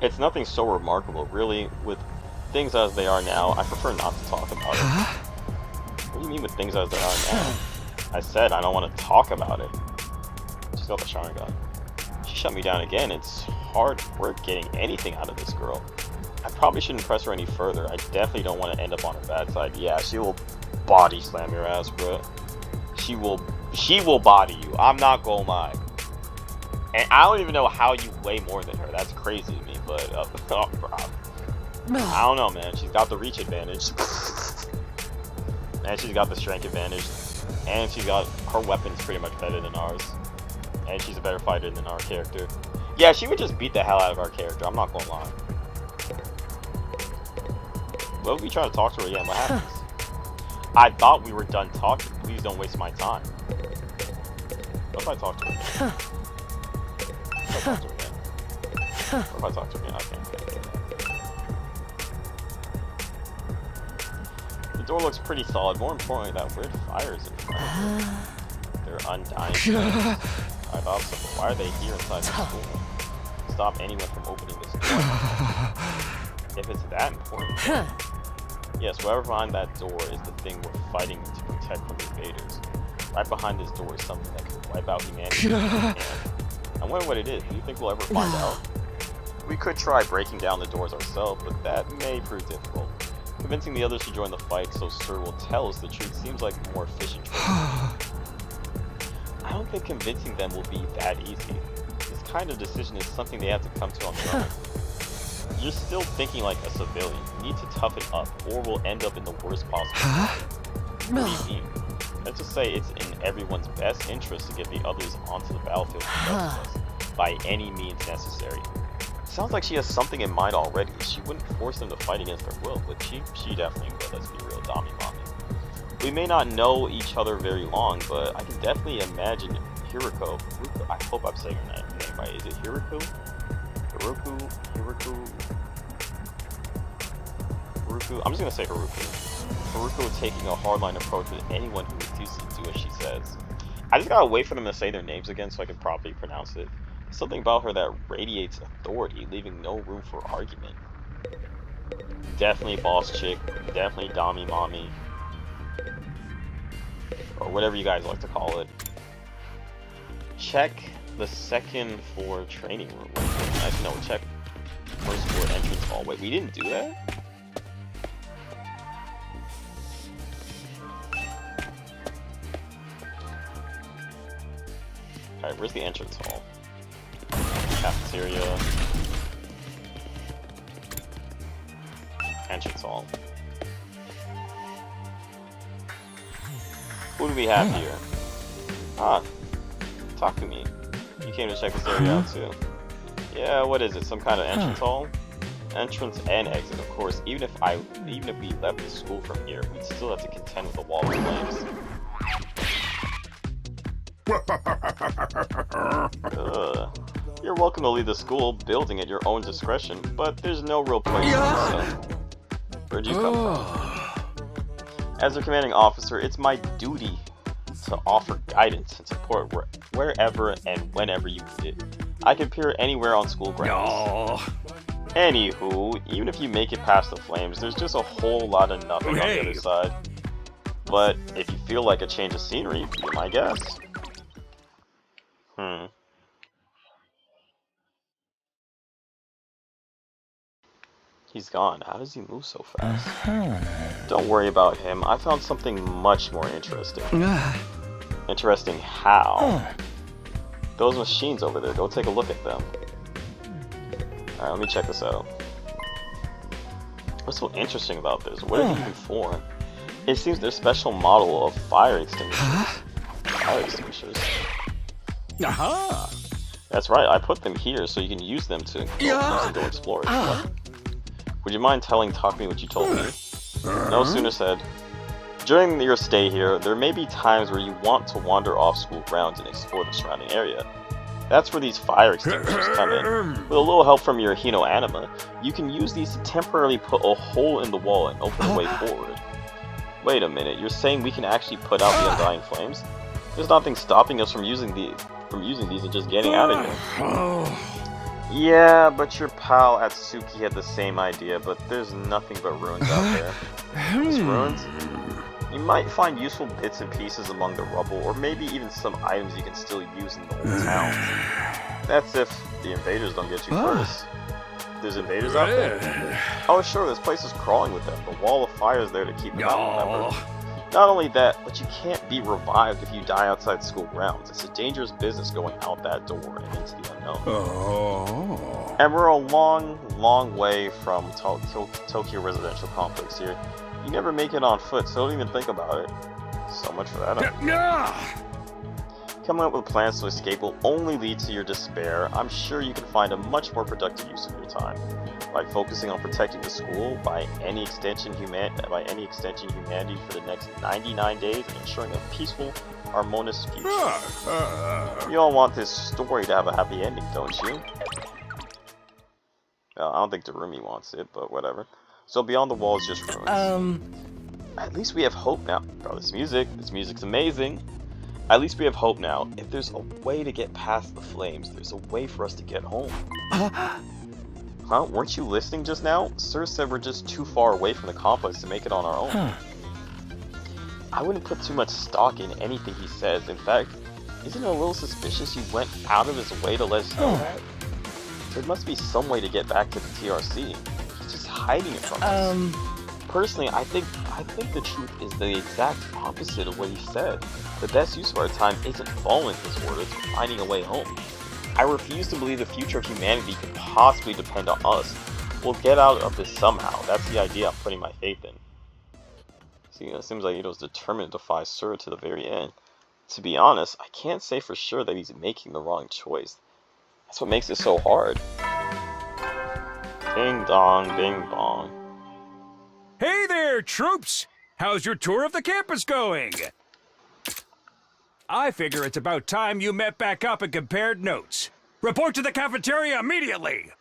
It's nothing so remarkable, really. With things as they are now, I prefer not to talk about it. What do you mean with things as they are now? I said I don't want to talk about it. She's got the Sharingan. She shut me down again. It's hard work getting anything out of this girl. I probably shouldn't press her any further. I definitely don't want to end up on her bad side. Yeah, she will body slam your ass, bro. She will body you. I'm not gonna lie. And I don't even know how you weigh more than her. That's crazy to me, but I don't know, man. She's got the reach advantage. And she's got the strength advantage. And she's got her weapons pretty much better than ours. And she's a better fighter than our character. Yeah, she would just beat the hell out of our character. I'm not gonna lie. What if we try to talk to her again? What happens? I thought we were done talking. Please don't waste my time. What if I talk to her again? What if I talk to her again? What if I talk to her again? I can't. The door looks pretty solid. More importantly, that weird fire is in front of her. They're undying. I thought so. Why are they here inside the school? Stop anyone from opening this door. If it's that important. Yes, whatever behind that door is the thing we're fighting to protect from invaders. Right behind this door is something that could wipe out humanity. I wonder what it is. Do you think we'll ever find out? We could try breaking down the doors ourselves, but that may prove difficult. Convincing the others to join the fight so Sir will tell us the truth seems like a more efficient choice. I don't think convincing them will be that easy. This kind of decision is something they have to come to on their own. You're still thinking like a civilian. You need to toughen up, or we'll end up in the worst possible situation. What do you mean? Let's just say it's in everyone's best interest to get the others onto the battlefield by any means necessary. Sounds like she has something in mind already. She wouldn't force them to fight against their will, but she definitely would. Let's be real, Dami Mami. We may not know each other very long, but I can definitely imagine Hiroko. I hope I'm saying her name right. Is it Hiroko? Hiruku? I'm just gonna say Haruko. Haruko taking a hardline approach with anyone who refuses to do as she says. I just gotta wait for them to say their names again so I can properly pronounce it. Something about her that radiates authority, leaving no room for argument. Definitely boss chick, definitely Dami Mami. Or whatever you guys like to call it. Check the second floor training room. Actually, no, check first floor entrance hall. Wait, we didn't do that? Alright, where's the entrance hall? Cafeteria. Entrance hall. Who do we have here? Ah, Takumi. You came to check this area out too. Yeah, what is it? Some kind of entrance hall? Entrance and exit, of course. Even if we left the school from here, we'd still have to contend with the wall of flames. You're welcome to leave the school building at your own discretion, but there's no real place to do so. Where'd you come from? As a commanding officer, it's my duty to offer guidance and support wherever and whenever you need it. I can appear anywhere on school grounds. Anywho, even if you make it past the flames, there's just a whole lot of nothing on the other side. But if you feel like a change of scenery, be my guest. He's gone. How does he move so fast? Don't worry about him. I found something much more interesting. Interesting how? Those machines over there, go take a look at them. Alright, let me check this out. What's so interesting about this? What are they even for? It seems they're a special model of fire extinguishers. Fire extinguishers? That's right, I put them here so you can use them to go explore. What? Would you mind telling Takumi what you told me? No sooner said. During your stay here, there may be times where you want to wander off school grounds and explore the surrounding area. That's where these fire extinguishers come in. With a little help from your Hino Anima, you can use these to temporarily put a hole in the wall and open a way forward. Wait a minute, you're saying we can actually put out the undying flames? There's nothing stopping us from using these and just getting out of here. Yeah, but your pal Atsuki had the same idea, but there's nothing but ruins out there. Just ruins? You might find useful bits and pieces among the rubble, or maybe even some items you can still use in the old towns. That's if the invaders don't get you first. There's invaders out there? Oh sure, this place is crawling with them. The wall of fire is there to keep them out, remember? Not only that, but you can't be revived if you die outside school grounds. It's a dangerous business going out that door and into the unknown. Oh. And we're a long, long way from Tokyo Residential Complex here. You never make it on foot, so don't even think about it. So much for that. Coming up with plans to escape will only lead to your despair. I'm sure you can find a much more productive use of your time. By focusing on protecting the school, by any extension humanity for the next 99 days and ensuring a peaceful, harmonious future. You all want this story to have a happy ending, don't you? I don't think Darumi wants it, but whatever. So beyond the wall is just ruins. At least we have hope now. Bro, this music's amazing. At least we have hope now. If there's a way to get past the flames, there's a way for us to get home. Huh? Weren't you listening just now? Sir said we're just too far away from the complex to make it on our own. I wouldn't put too much stock in anything he says. In fact, isn't it a little suspicious he went out of his way to let us know that? There must be some way to get back to the TRC. He's just hiding it from us. Personally, I think the truth is the exact opposite of what he said. The best use of our time isn't following his orders, but finding a way home. I refuse to believe the future of humanity could possibly depend on us. We'll get out of this somehow. That's the idea I'm putting my faith in. See, it seems like Ito's determined to defy Sura to the very end. To be honest, I can't say for sure that he's making the wrong choice. That's what makes it so hard. Ding dong, bing bong. Hey there, troops! How's your tour of the campus going? I figure it's about time you met back up and compared notes. Report to the cafeteria immediately!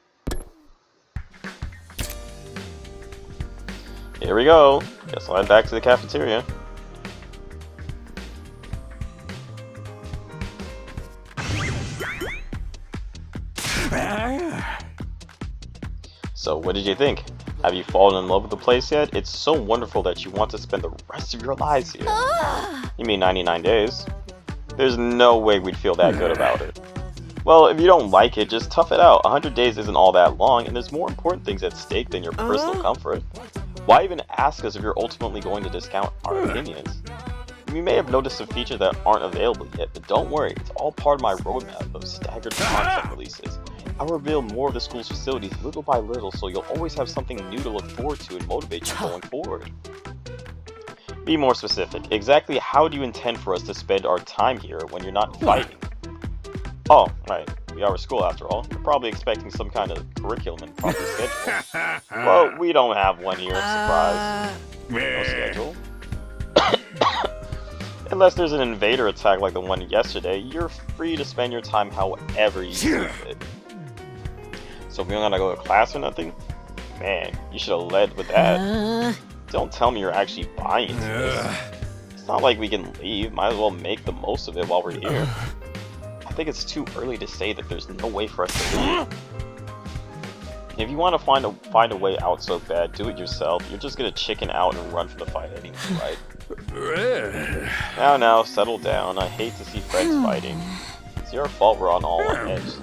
Here we go. Guess I'll head back to the cafeteria. So, what did you think? Have you fallen in love with the place yet? It's so wonderful that you want to spend the rest of your lives here. You mean 99 days? There's no way we'd feel that good about it. Well, if you don't like it, just tough it out. 100 days isn't all that long, and there's more important things at stake than your personal comfort. Why even ask us if you're ultimately going to discount our opinions? We may have noticed some features that aren't available yet, but don't worry, it's all part of my roadmap of staggered content releases. I'll reveal more of the school's facilities little by little, so you'll always have something new to look forward to and motivate you going forward. Be more specific. Exactly how do you intend for us to spend our time here when you're not fighting? Oh, right. We are a school after all. You're probably expecting some kind of curriculum and proper schedule. Well, we don't have one here, surprise. No schedule. Unless there's an invader attack like the one yesterday, you're free to spend your time however you see fit. So we don't gotta go to class or nothing? Man, you should have led with that. Don't tell me you're actually buying into this. It's not like we can leave, might as well make the most of it while we're here. I think it's too early to say that there's no way for us to leave. If you want to find a way out so bad, do it yourself. You're just gonna chicken out and run from the fight anyway, right? Now, settle down. I hate to see friends fighting. It's your fault we're on all on edge.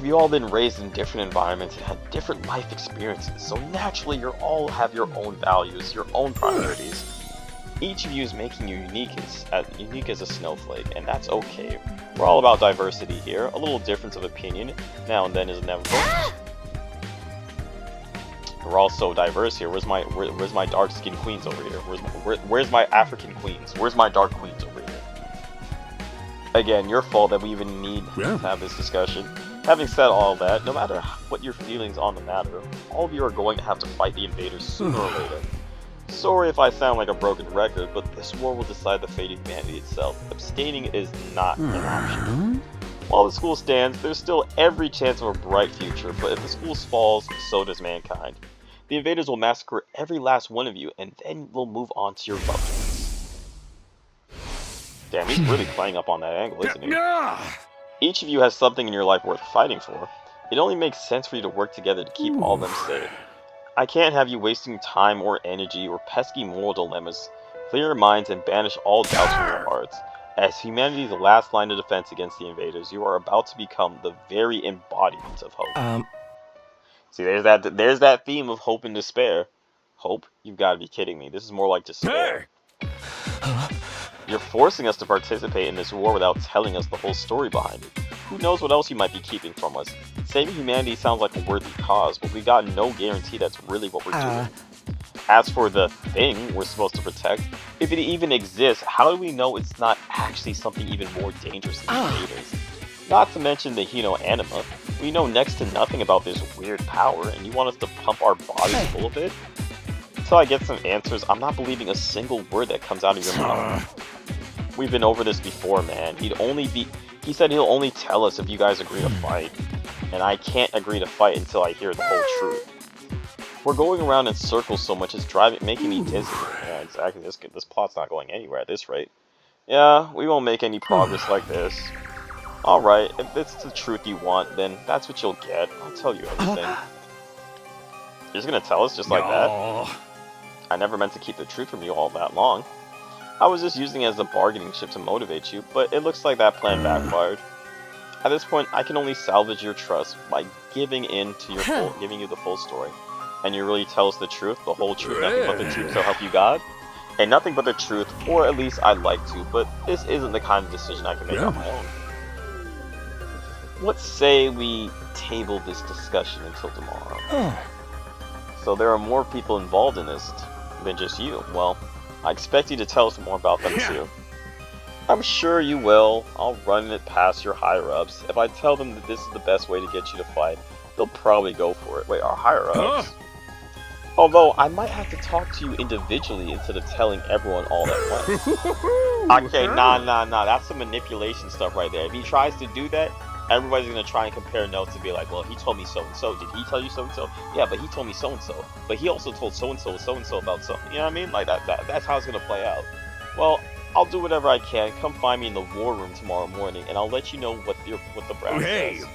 You've all been raised in different environments and had different life experiences, so naturally you all have your own values, your own priorities. Each of you is making you unique as a snowflake, and that's okay. We're all about diversity here. A little difference of opinion now and then is inevitable. We're all so diverse here. Where's my dark skinned queens over here? Where's my African queens? Where's my dark queens over here? Again, your fault that we even need to have this discussion. Having said all that, no matter what your feelings on the matter, all of you are going to have to fight the invaders sooner or later. Sorry if I sound like a broken record, but this war will decide the fate of humanity itself. Abstaining is not an option. While the school stands, there's still every chance of a bright future, but if the school falls, so does mankind. The invaders will massacre every last one of you, and then we'll move on to your loved ones. Damn, he's really playing up on that angle, isn't he? Each of you has something in your life worth fighting for. It only makes sense for you to work together to keep all of them safe. I can't have you wasting time or energy or pesky moral dilemmas. Clear your minds and banish all doubts from your hearts. As humanity's last line of defense against the invaders, you are about to become the very embodiment of hope. See, there's that theme of hope and despair. Hope? You've got to be kidding me. This is more like despair. You're forcing us to participate in this war without telling us the whole story behind it. Who knows what else you might be keeping from us? Saving humanity sounds like a worthy cause, but we got no guarantee that's really what we're doing. As for the thing we're supposed to protect, if it even exists, how do we know it's not actually something even more dangerous than invaders? Not to mention the anima. We know next to nothing about this weird power, and you want us to pump our bodies full of it? Until I get some answers, I'm not believing a single word that comes out of your mouth. We've been over this before, man. He said he'll only tell us if you guys agree to fight. And I can't agree to fight until I hear the whole truth. We're going around in circles so much, it's making me dizzy. Yeah, exactly. This plot's not going anywhere at this rate. Yeah, we won't make any progress like this. Alright, if it's the truth you want, then that's what you'll get. I'll tell you everything. You're just gonna tell us just like that? I never meant to keep the truth from you all that long. I was just using it as a bargaining chip to motivate you, but it looks like that plan backfired. At this point, I can only salvage your trust by giving you the full story. And you really tell us the truth, the whole truth, nothing but the truth, so help you God? And nothing but the truth, or at least I'd like to, but this isn't the kind of decision I can make on my own. Let's say we table this discussion until tomorrow. So there are more people involved in this than just you. Well, I expect you to tell us more about them too. I'm sure you will. I'll run it past your higher-ups. If I tell them that this is the best way to get you to fight, they'll probably go for it. Wait, our higher-ups? Although, I might have to talk to you individually instead of telling everyone all at once. Okay, nah. That's some manipulation stuff right there. If he tries to do that, everybody's gonna try and compare notes and be like, well, he told me so-and-so. Did he tell you so-and-so? Yeah, but he told me so-and-so. But he also told so-and-so about something. You know what I mean? Like, that's how it's gonna play out. Well, I'll do whatever I can. Come find me in the war room tomorrow morning, and I'll let you know what the brass says.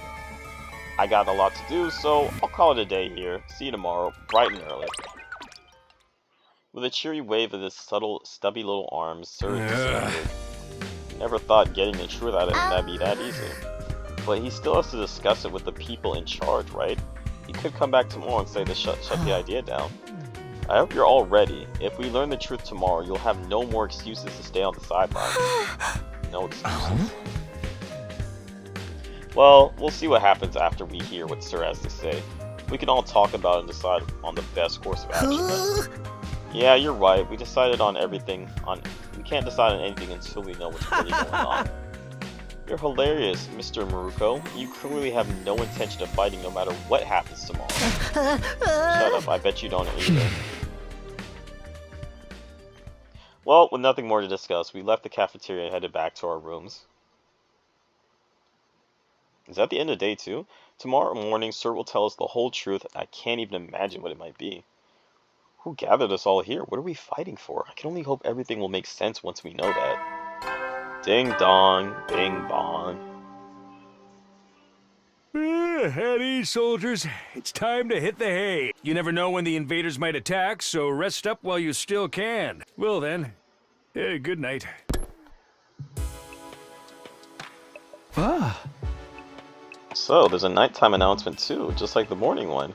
I got a lot to do, so I'll call it a day here. See you tomorrow, bright and early. With a cheery wave of his subtle, stubby little arms, Sir disappeared. Never thought getting the truth out of him that'd be that easy. But he still has to discuss it with the people in charge, right? He could come back tomorrow and say to shut the idea down. I hope you're all ready. If we learn the truth tomorrow, you'll have no more excuses to stay on the sidelines. No excuses. Well, we'll see what happens after we hear what Sir has to say. We can all talk about it and decide on the best course of action then. Yeah, you're right. We decided on everything. We can't decide on anything until we know what's really going on. You're hilarious, Mr. Maruko. You clearly have no intention of fighting no matter what happens tomorrow. Shut up, I bet you don't either. Well, with nothing more to discuss, we left the cafeteria and headed back to our rooms. Is that the end of day 2? Tomorrow morning, Sir will tell us the whole truth, and I can't even imagine what it might be. Who gathered us all here? What are we fighting for? I can only hope everything will make sense once we know that. Ding dong, bing bong. At ease, soldiers. It's time to hit the hay. You never know when the invaders might attack, so rest up while you still can. Well then, good night. So, there's a nighttime announcement too, just like the morning one.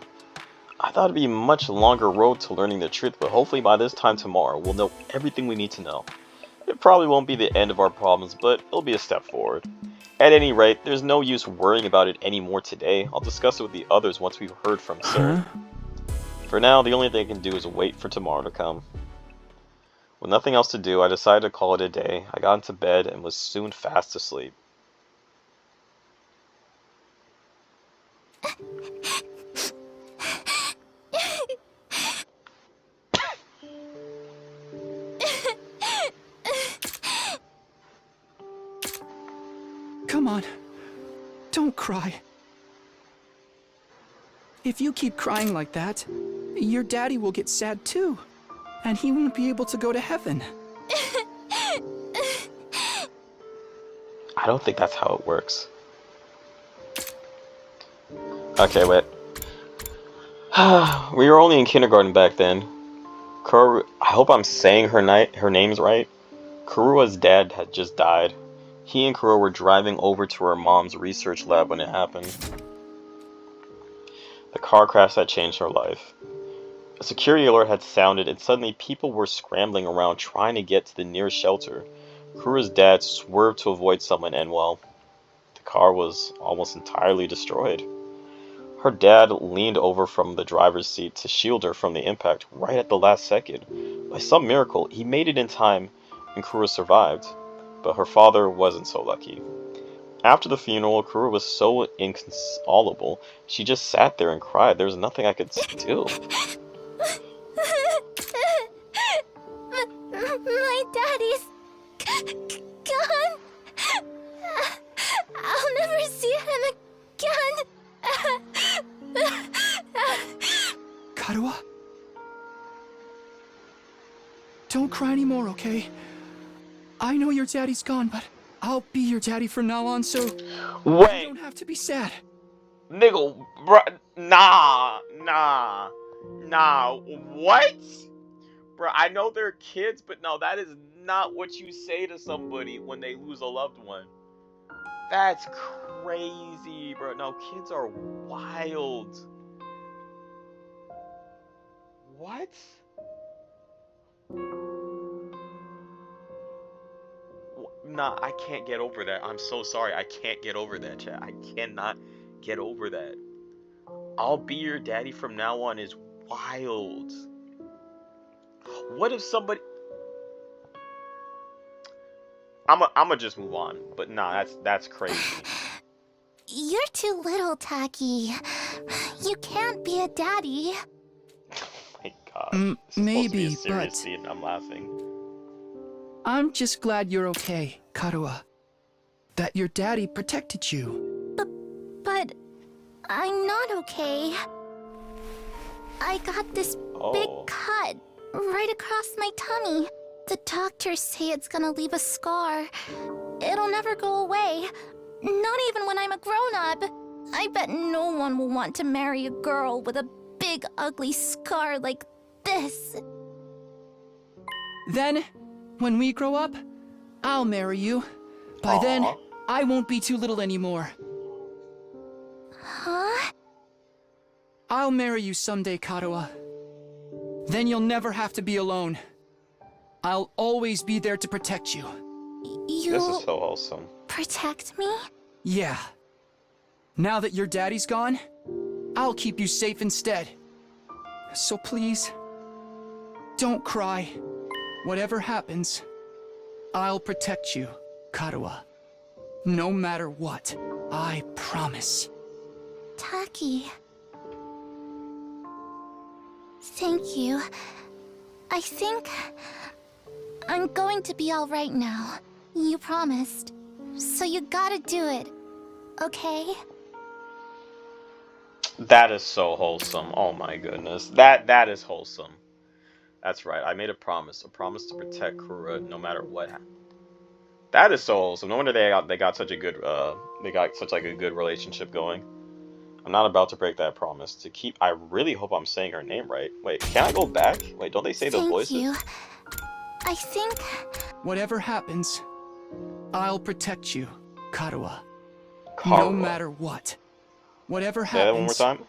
I thought it'd be a much longer road to learning the truth, but hopefully by this time tomorrow, we'll know everything we need to know. It probably won't be the end of our problems, but it'll be a step forward. At any rate, there's no use worrying about it anymore today. I'll discuss it with the others once we've heard from Sir. For now, the only thing I can do is wait for tomorrow to come. With nothing else to do, I decided to call it a day. I got into bed and was soon fast asleep. Come on. Don't cry. If you keep crying like that, your daddy will get sad too. And he won't be able to go to heaven. I don't think that's how it works. Okay, wait. We were only in kindergarten back then. I hope I'm saying her name's right. Kurua's dad had just died. He and Kurua were driving over to her mom's research lab when it happened. The car crash that changed her life. A security alert had sounded, and suddenly people were scrambling around trying to get to the nearest shelter. Kura's dad swerved to avoid someone, and well, the car was almost entirely destroyed. Her dad leaned over from the driver's seat to shield her from the impact right at the last second. By some miracle, he made it in time and Kura survived. But her father wasn't so lucky. After the funeral, Kura was so inconsolable, she just sat there and cried. There was nothing I could do. My daddy's gone. I'll never see him again. Karuha? Don't cry anymore, okay? I know your daddy's gone, but I'll be your daddy from now on, so you Wait, don't have to be sad. nigga, bruh, nah, what? Bruh, I know they're kids, but no, that is not what you say to somebody when they lose a loved one. That's crazy, bro. No, kids are wild. What? Nah, I can't get over that. I'm so sorry. I can't get over that, chat. I cannot get over that. I'll be your daddy from now on is wild. What if somebody... I'ma just move on. But nah, that's crazy. You're too little, Taki. You can't be a daddy. Oh my god. This is Maybe, supposed to be a serious but scene. I'm laughing. I'm just glad you're okay, Karuha. That your daddy protected you. But I'm not okay. I got this big Oh. cut right across my tummy. The doctors say it's gonna leave a scar. It'll never go away. Not even when I'm a grown-up. I bet no one will want to marry a girl with a big ugly scar like this. Then, when we grow up, I'll marry you. By then, Aw. I won't be too little anymore. Huh? I'll marry you someday, Karuha. Then you'll never have to be alone. I'll always be there to protect you. This You'll is so awesome. protect me? Yeah. Now that your daddy's gone, I'll keep you safe instead. So please, don't cry. Whatever happens, I'll protect you, Karuha. No matter what, I promise. Taki. Thank you. I think I'm going to be all right now. You promised. So you gotta do it. Okay? That is so wholesome. Oh my goodness. That is wholesome. That's right. I made a promise to protect Kura no matter what happened. That is so wholesome. No wonder they got such a good a good relationship going. I'm not about to break that promise. To keep I really hope I'm saying her name right. Wait, can I go back? Wait, don't they say the Thank voices? you. I think Whatever happens, I'll protect you, Karuha. No Karuha. matter what. Whatever Say that one more happens, time.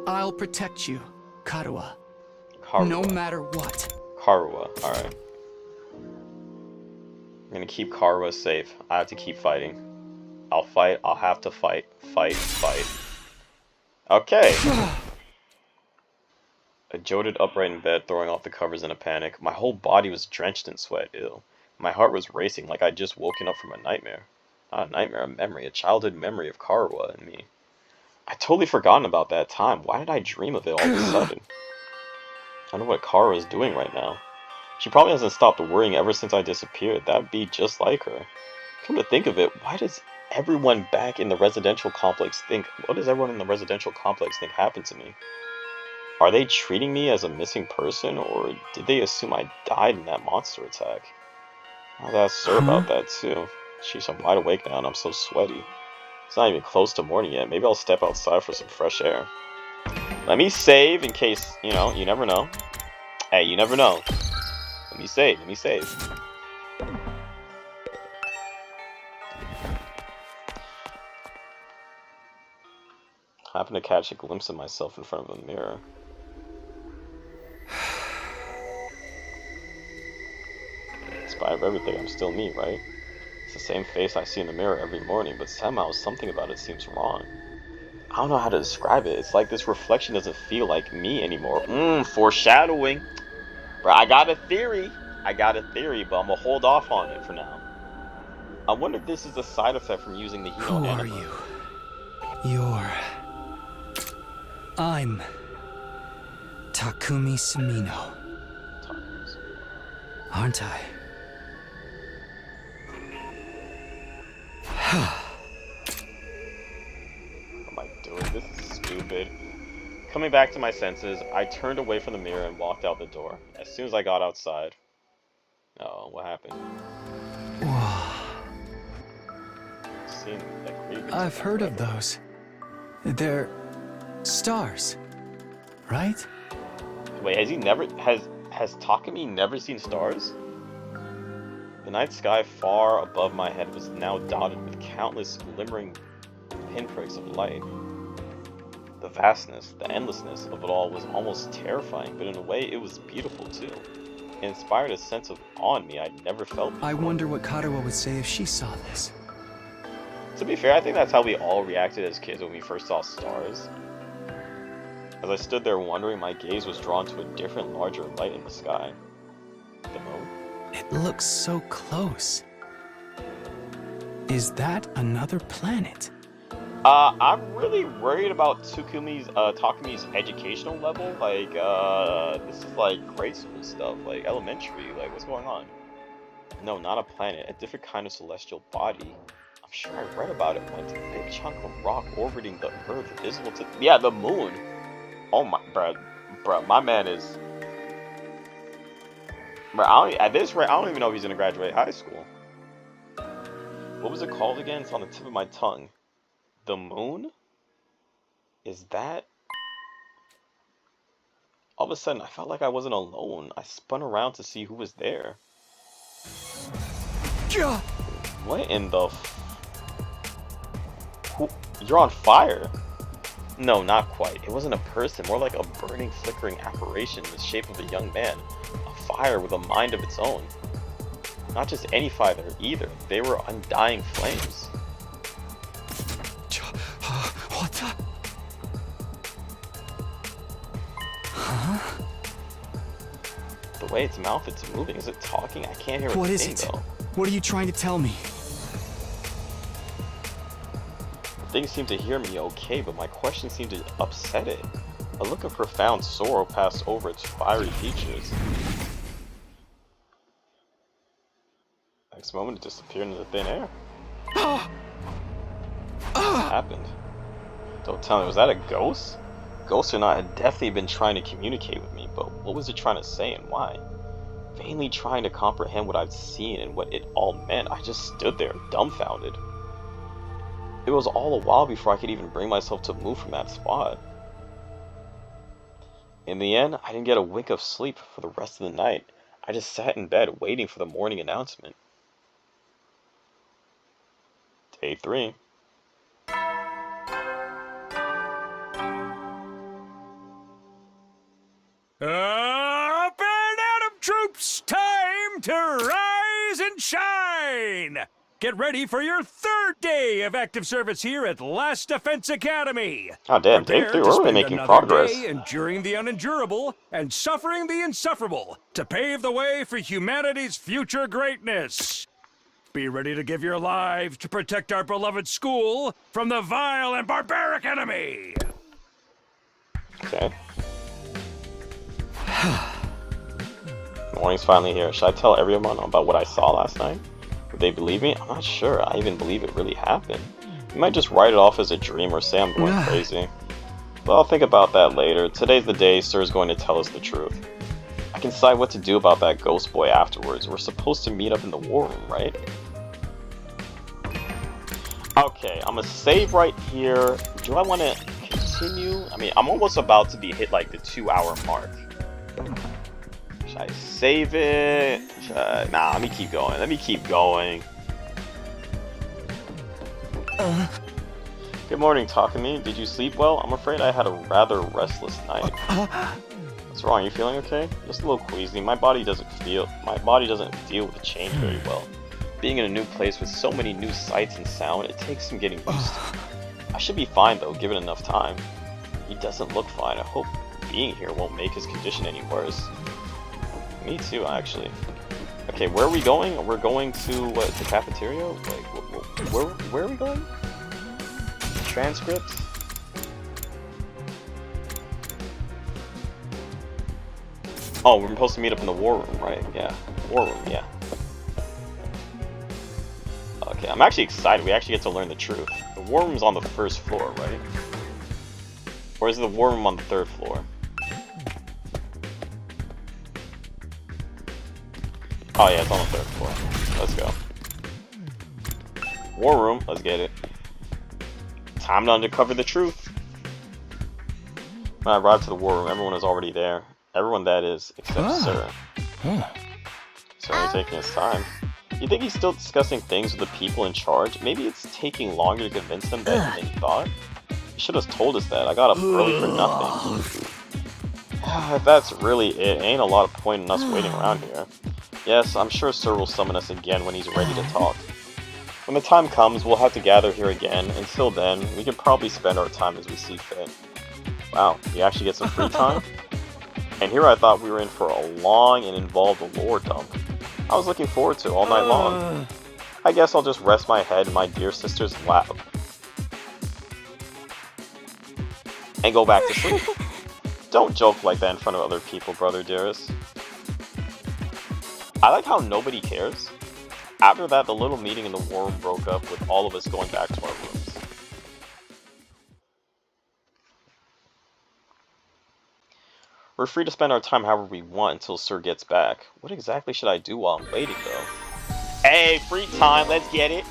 I'll protect you, Karuha. Karuha. No matter what. Karuha. Alright. I'm gonna keep Karuha safe. I have to keep fighting. I'll fight. I'll have to fight. Fight. Okay. I jolted upright in bed, throwing off the covers in a panic. My whole body was drenched in sweat. Ew. My heart was racing like I'd just woken up from a nightmare. Not a nightmare, a memory. A childhood memory of Karuha and me. I'd totally forgotten about that time. Why did I dream of it all of a sudden? I wonder what Karuha is doing right now. She probably hasn't stopped worrying ever since I disappeared. That'd be just like her. Come to think of it, why does everyone back in the residential complex think... What does everyone in the residential complex think happened to me? Are they treating me as a missing person, or did they assume I died in that monster attack? I'll ask Sir about that too. Sheesh, I'm wide awake now and I'm so sweaty. It's not even close to morning yet. Maybe I'll step outside for some fresh air. Let me save in case, you know, you never know. Hey, you never know. Let me save. I happened to catch a glimpse of myself in front of a mirror. In spite of everything, I'm still me, right? It's the same face I see in the mirror every morning, but somehow something about it seems wrong. I don't know how to describe it. It's like this reflection doesn't feel like me anymore. Foreshadowing. Bro, I got a theory. But I'm gonna hold off on it for now. I wonder if this is a side effect from using the Hino Who are anima. you? I'm Takumi Sumino, aren't I? What am I doing? This is stupid. Coming back to my senses, I turned away from the mirror and walked out the door. As soon as I got outside... Oh, what happened? Seen that grievance. I've heard of those. They're stars, right? Wait, has Takumi never seen stars? The night sky far above my head was now dotted with countless glimmering pinpricks of light. The vastness, the endlessness of it all was almost terrifying, but in a way it was beautiful too. It inspired a sense of awe in me I'd never felt before. I wonder what Karawa would say if she saw this. To be fair, I think that's how we all reacted as kids when we first saw stars. As I stood there wondering, my gaze was drawn to a different, larger light in the sky. The moon? It looks so close. Is that another planet? I'm really worried about Takumi's educational level. Like, this is like grade school stuff, like elementary. Like, what's going on? No, not a planet. A different kind of celestial body. I'm sure I read about it once. A big chunk of rock orbiting the Earth, visible to... Yeah, the moon. Oh my... Bruh, my man is... Bruh, at this rate, I don't even know if he's gonna graduate high school. What was it called again? It's on the tip of my tongue. The moon? Is that... All of a sudden, I felt like I wasn't alone. I spun around to see who was there. What in the... You're on fire? No, not quite. It wasn't a person, more like a burning, flickering apparition in the shape of a young man. A fire with a mind of its own. Not just any fire either. They were undying flames. What the? Huh? The way its mouth it's moving, is it talking? I can't hear What a is thing, it? though. What are you trying to tell me? Things seemed to hear me okay, but my question seemed to upset it. A look of profound sorrow passed over its fiery features. Next moment, it disappeared into thin air. What happened? Don't tell me, was that a ghost? Ghost or not, it had definitely been trying to communicate with me, but what was it trying to say and why? Vainly trying to comprehend what I'd seen and what it all meant, I just stood there, dumbfounded. It was all a while before I could even bring myself to move from that spot. In the end, I didn't get a wink of sleep for the rest of the night. I just sat in bed waiting for the morning announcement. Day 3. Up and Atom troops, time to rise and shine! Get ready for your third day of active service here at Last Defense Academy. Oh damn, day 3, we're really making progress. Day enduring the unendurable and suffering the insufferable to pave the way for humanity's future greatness. Be ready to give your lives to protect our beloved school from the vile and barbaric enemy. Okay. Morning's finally here. Should I tell everyone about what I saw last night? Would they believe me? I'm not sure. I even believe it really happened. You might just write it off as a dream or say I'm going crazy. But I'll think about that later. Today's the day Sir's going to tell us the truth. I can decide what to do about that ghost boy afterwards. We're supposed to meet up in the war room, right? Okay, I'm gonna save right here. Do I want to continue? I mean, I'm almost about to be hit like the 2-hour mark. Should I save it? Nah, let me keep going. Good morning, Takumi. Did you sleep well? I'm afraid I had a rather restless night. What's wrong? Are you feeling okay? Just a little queasy. My body doesn't deal with the change very well. Being in a new place with so many new sights and sound, it takes some getting used to. I should be fine though, given enough time. He doesn't look fine. I hope being here won't make his condition any worse. Me too, actually. Okay, where are we going? We're going to what? The cafeteria? Like, where are we going? Transcripts. Oh, we're supposed to meet up in the war room, right? Yeah, war room. Yeah. Okay, I'm actually excited. We actually get to learn the truth. The war room's on the first floor, right? Or is the war room on the third floor? Oh yeah, it's on the third floor. Let's go. War room, let's get it. Time to uncover the truth. When I arrived to the war room, everyone was already there. Everyone, that is, except Sir. Sir is taking his time. You think he's still discussing things with the people in charge? Maybe it's taking longer to convince them than he thought? He should have told us that. I got up early for nothing. If that's really it, ain't a lot of point in us waiting around here. Yes, I'm sure Sir will summon us again when he's ready to talk. When the time comes, we'll have to gather here again. Until then, we can probably spend our time as we see fit. Wow, we actually get some free time? And here I thought we were in for a long and involved lore dump. I was looking forward to it all night long. I guess I'll just rest my head in my dear sister's lap. And go back to sleep. Don't joke like that in front of other people, brother dearest. I like how nobody cares. After that, the little meeting in the war room broke up with all of us going back to our rooms. We're free to spend our time however we want until Sir gets back. What exactly should I do while I'm waiting, though? Hey, free time, let's get it!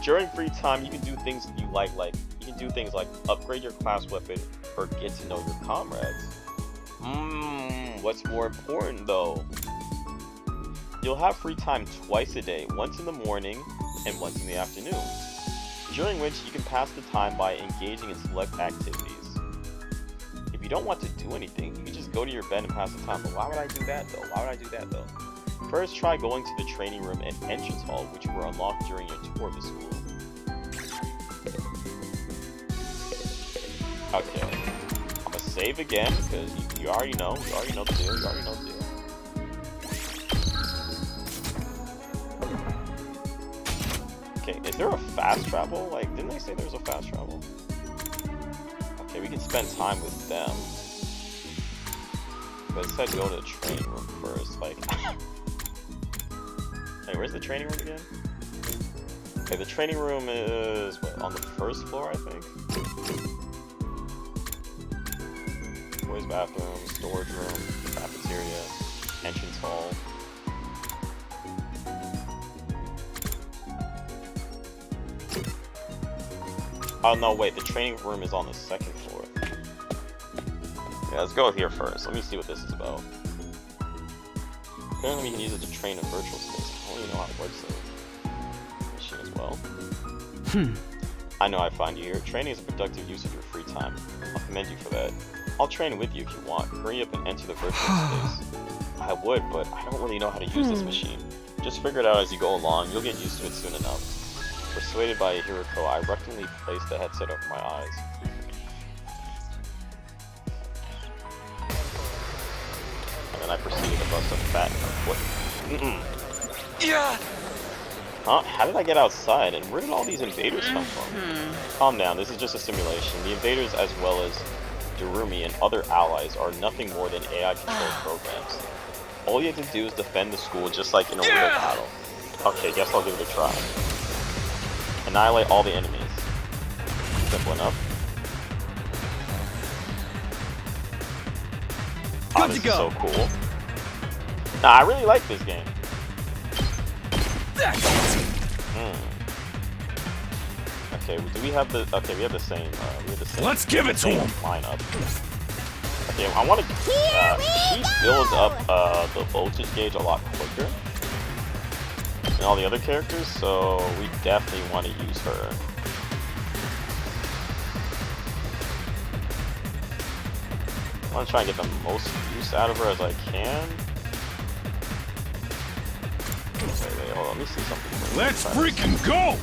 During free time, you can do things you like you can do things like upgrade your class weapon or get to know your comrades. What's more important, though? You'll have free time twice a day, once in the morning and once in the afternoon, during which you can pass the time by engaging in select activities. If you don't want to do anything, you can just go to your bed and pass the time. But why would I do that though? First, try going to the training room and entrance hall, which were unlocked during your tour of the school. Okay, I'm gonna save again because you already know the deal. Okay, is there a fast travel? Like, didn't they say there was a fast travel? Okay, we can spend time with them. But it said go to the training room first, like... Hey, where's the training room again? Okay, the training room is, what, on the first floor, I think? Boys' bathroom, storage room, cafeteria, entrance hall. Oh no, wait, the training room is on the second floor. Yeah, let's go here first. Let me see what this is about. Apparently we can use it to train in virtual space. I don't even know how it works though. Machine as well. I know I find you here. Training is a productive use of your free time. I'll commend you for that. I'll train with you if you want. Hurry up and enter the virtual space. I would, but I don't really know how to use this machine. Just figure it out as you go along. You'll get used to it soon enough. Persuaded by Hiroko, I reluctantly placed the headset over my eyes. And then I proceeded to bust a fat foot. Yeah. Huh? How did I get outside? And where did all these invaders come from? Calm down, this is just a simulation. The invaders, as well as Durumi and other allies, are nothing more than AI-controlled programs. All you have to do is defend the school just like in a real battle. Okay, guess I'll give it a try. Annihilate all the enemies. Simple enough. Oh, this is so cool. Nah, I really like this game. Okay, do we have the? Okay, we have the same. Let's give it to him. Lineup. Okay, I want to. She builds up the voltage gauge a lot quicker than all the other characters, so we definitely want to use her. I want to try and get the most use out of her as I can. Wait, hold on, let me see something. Let's freaking go!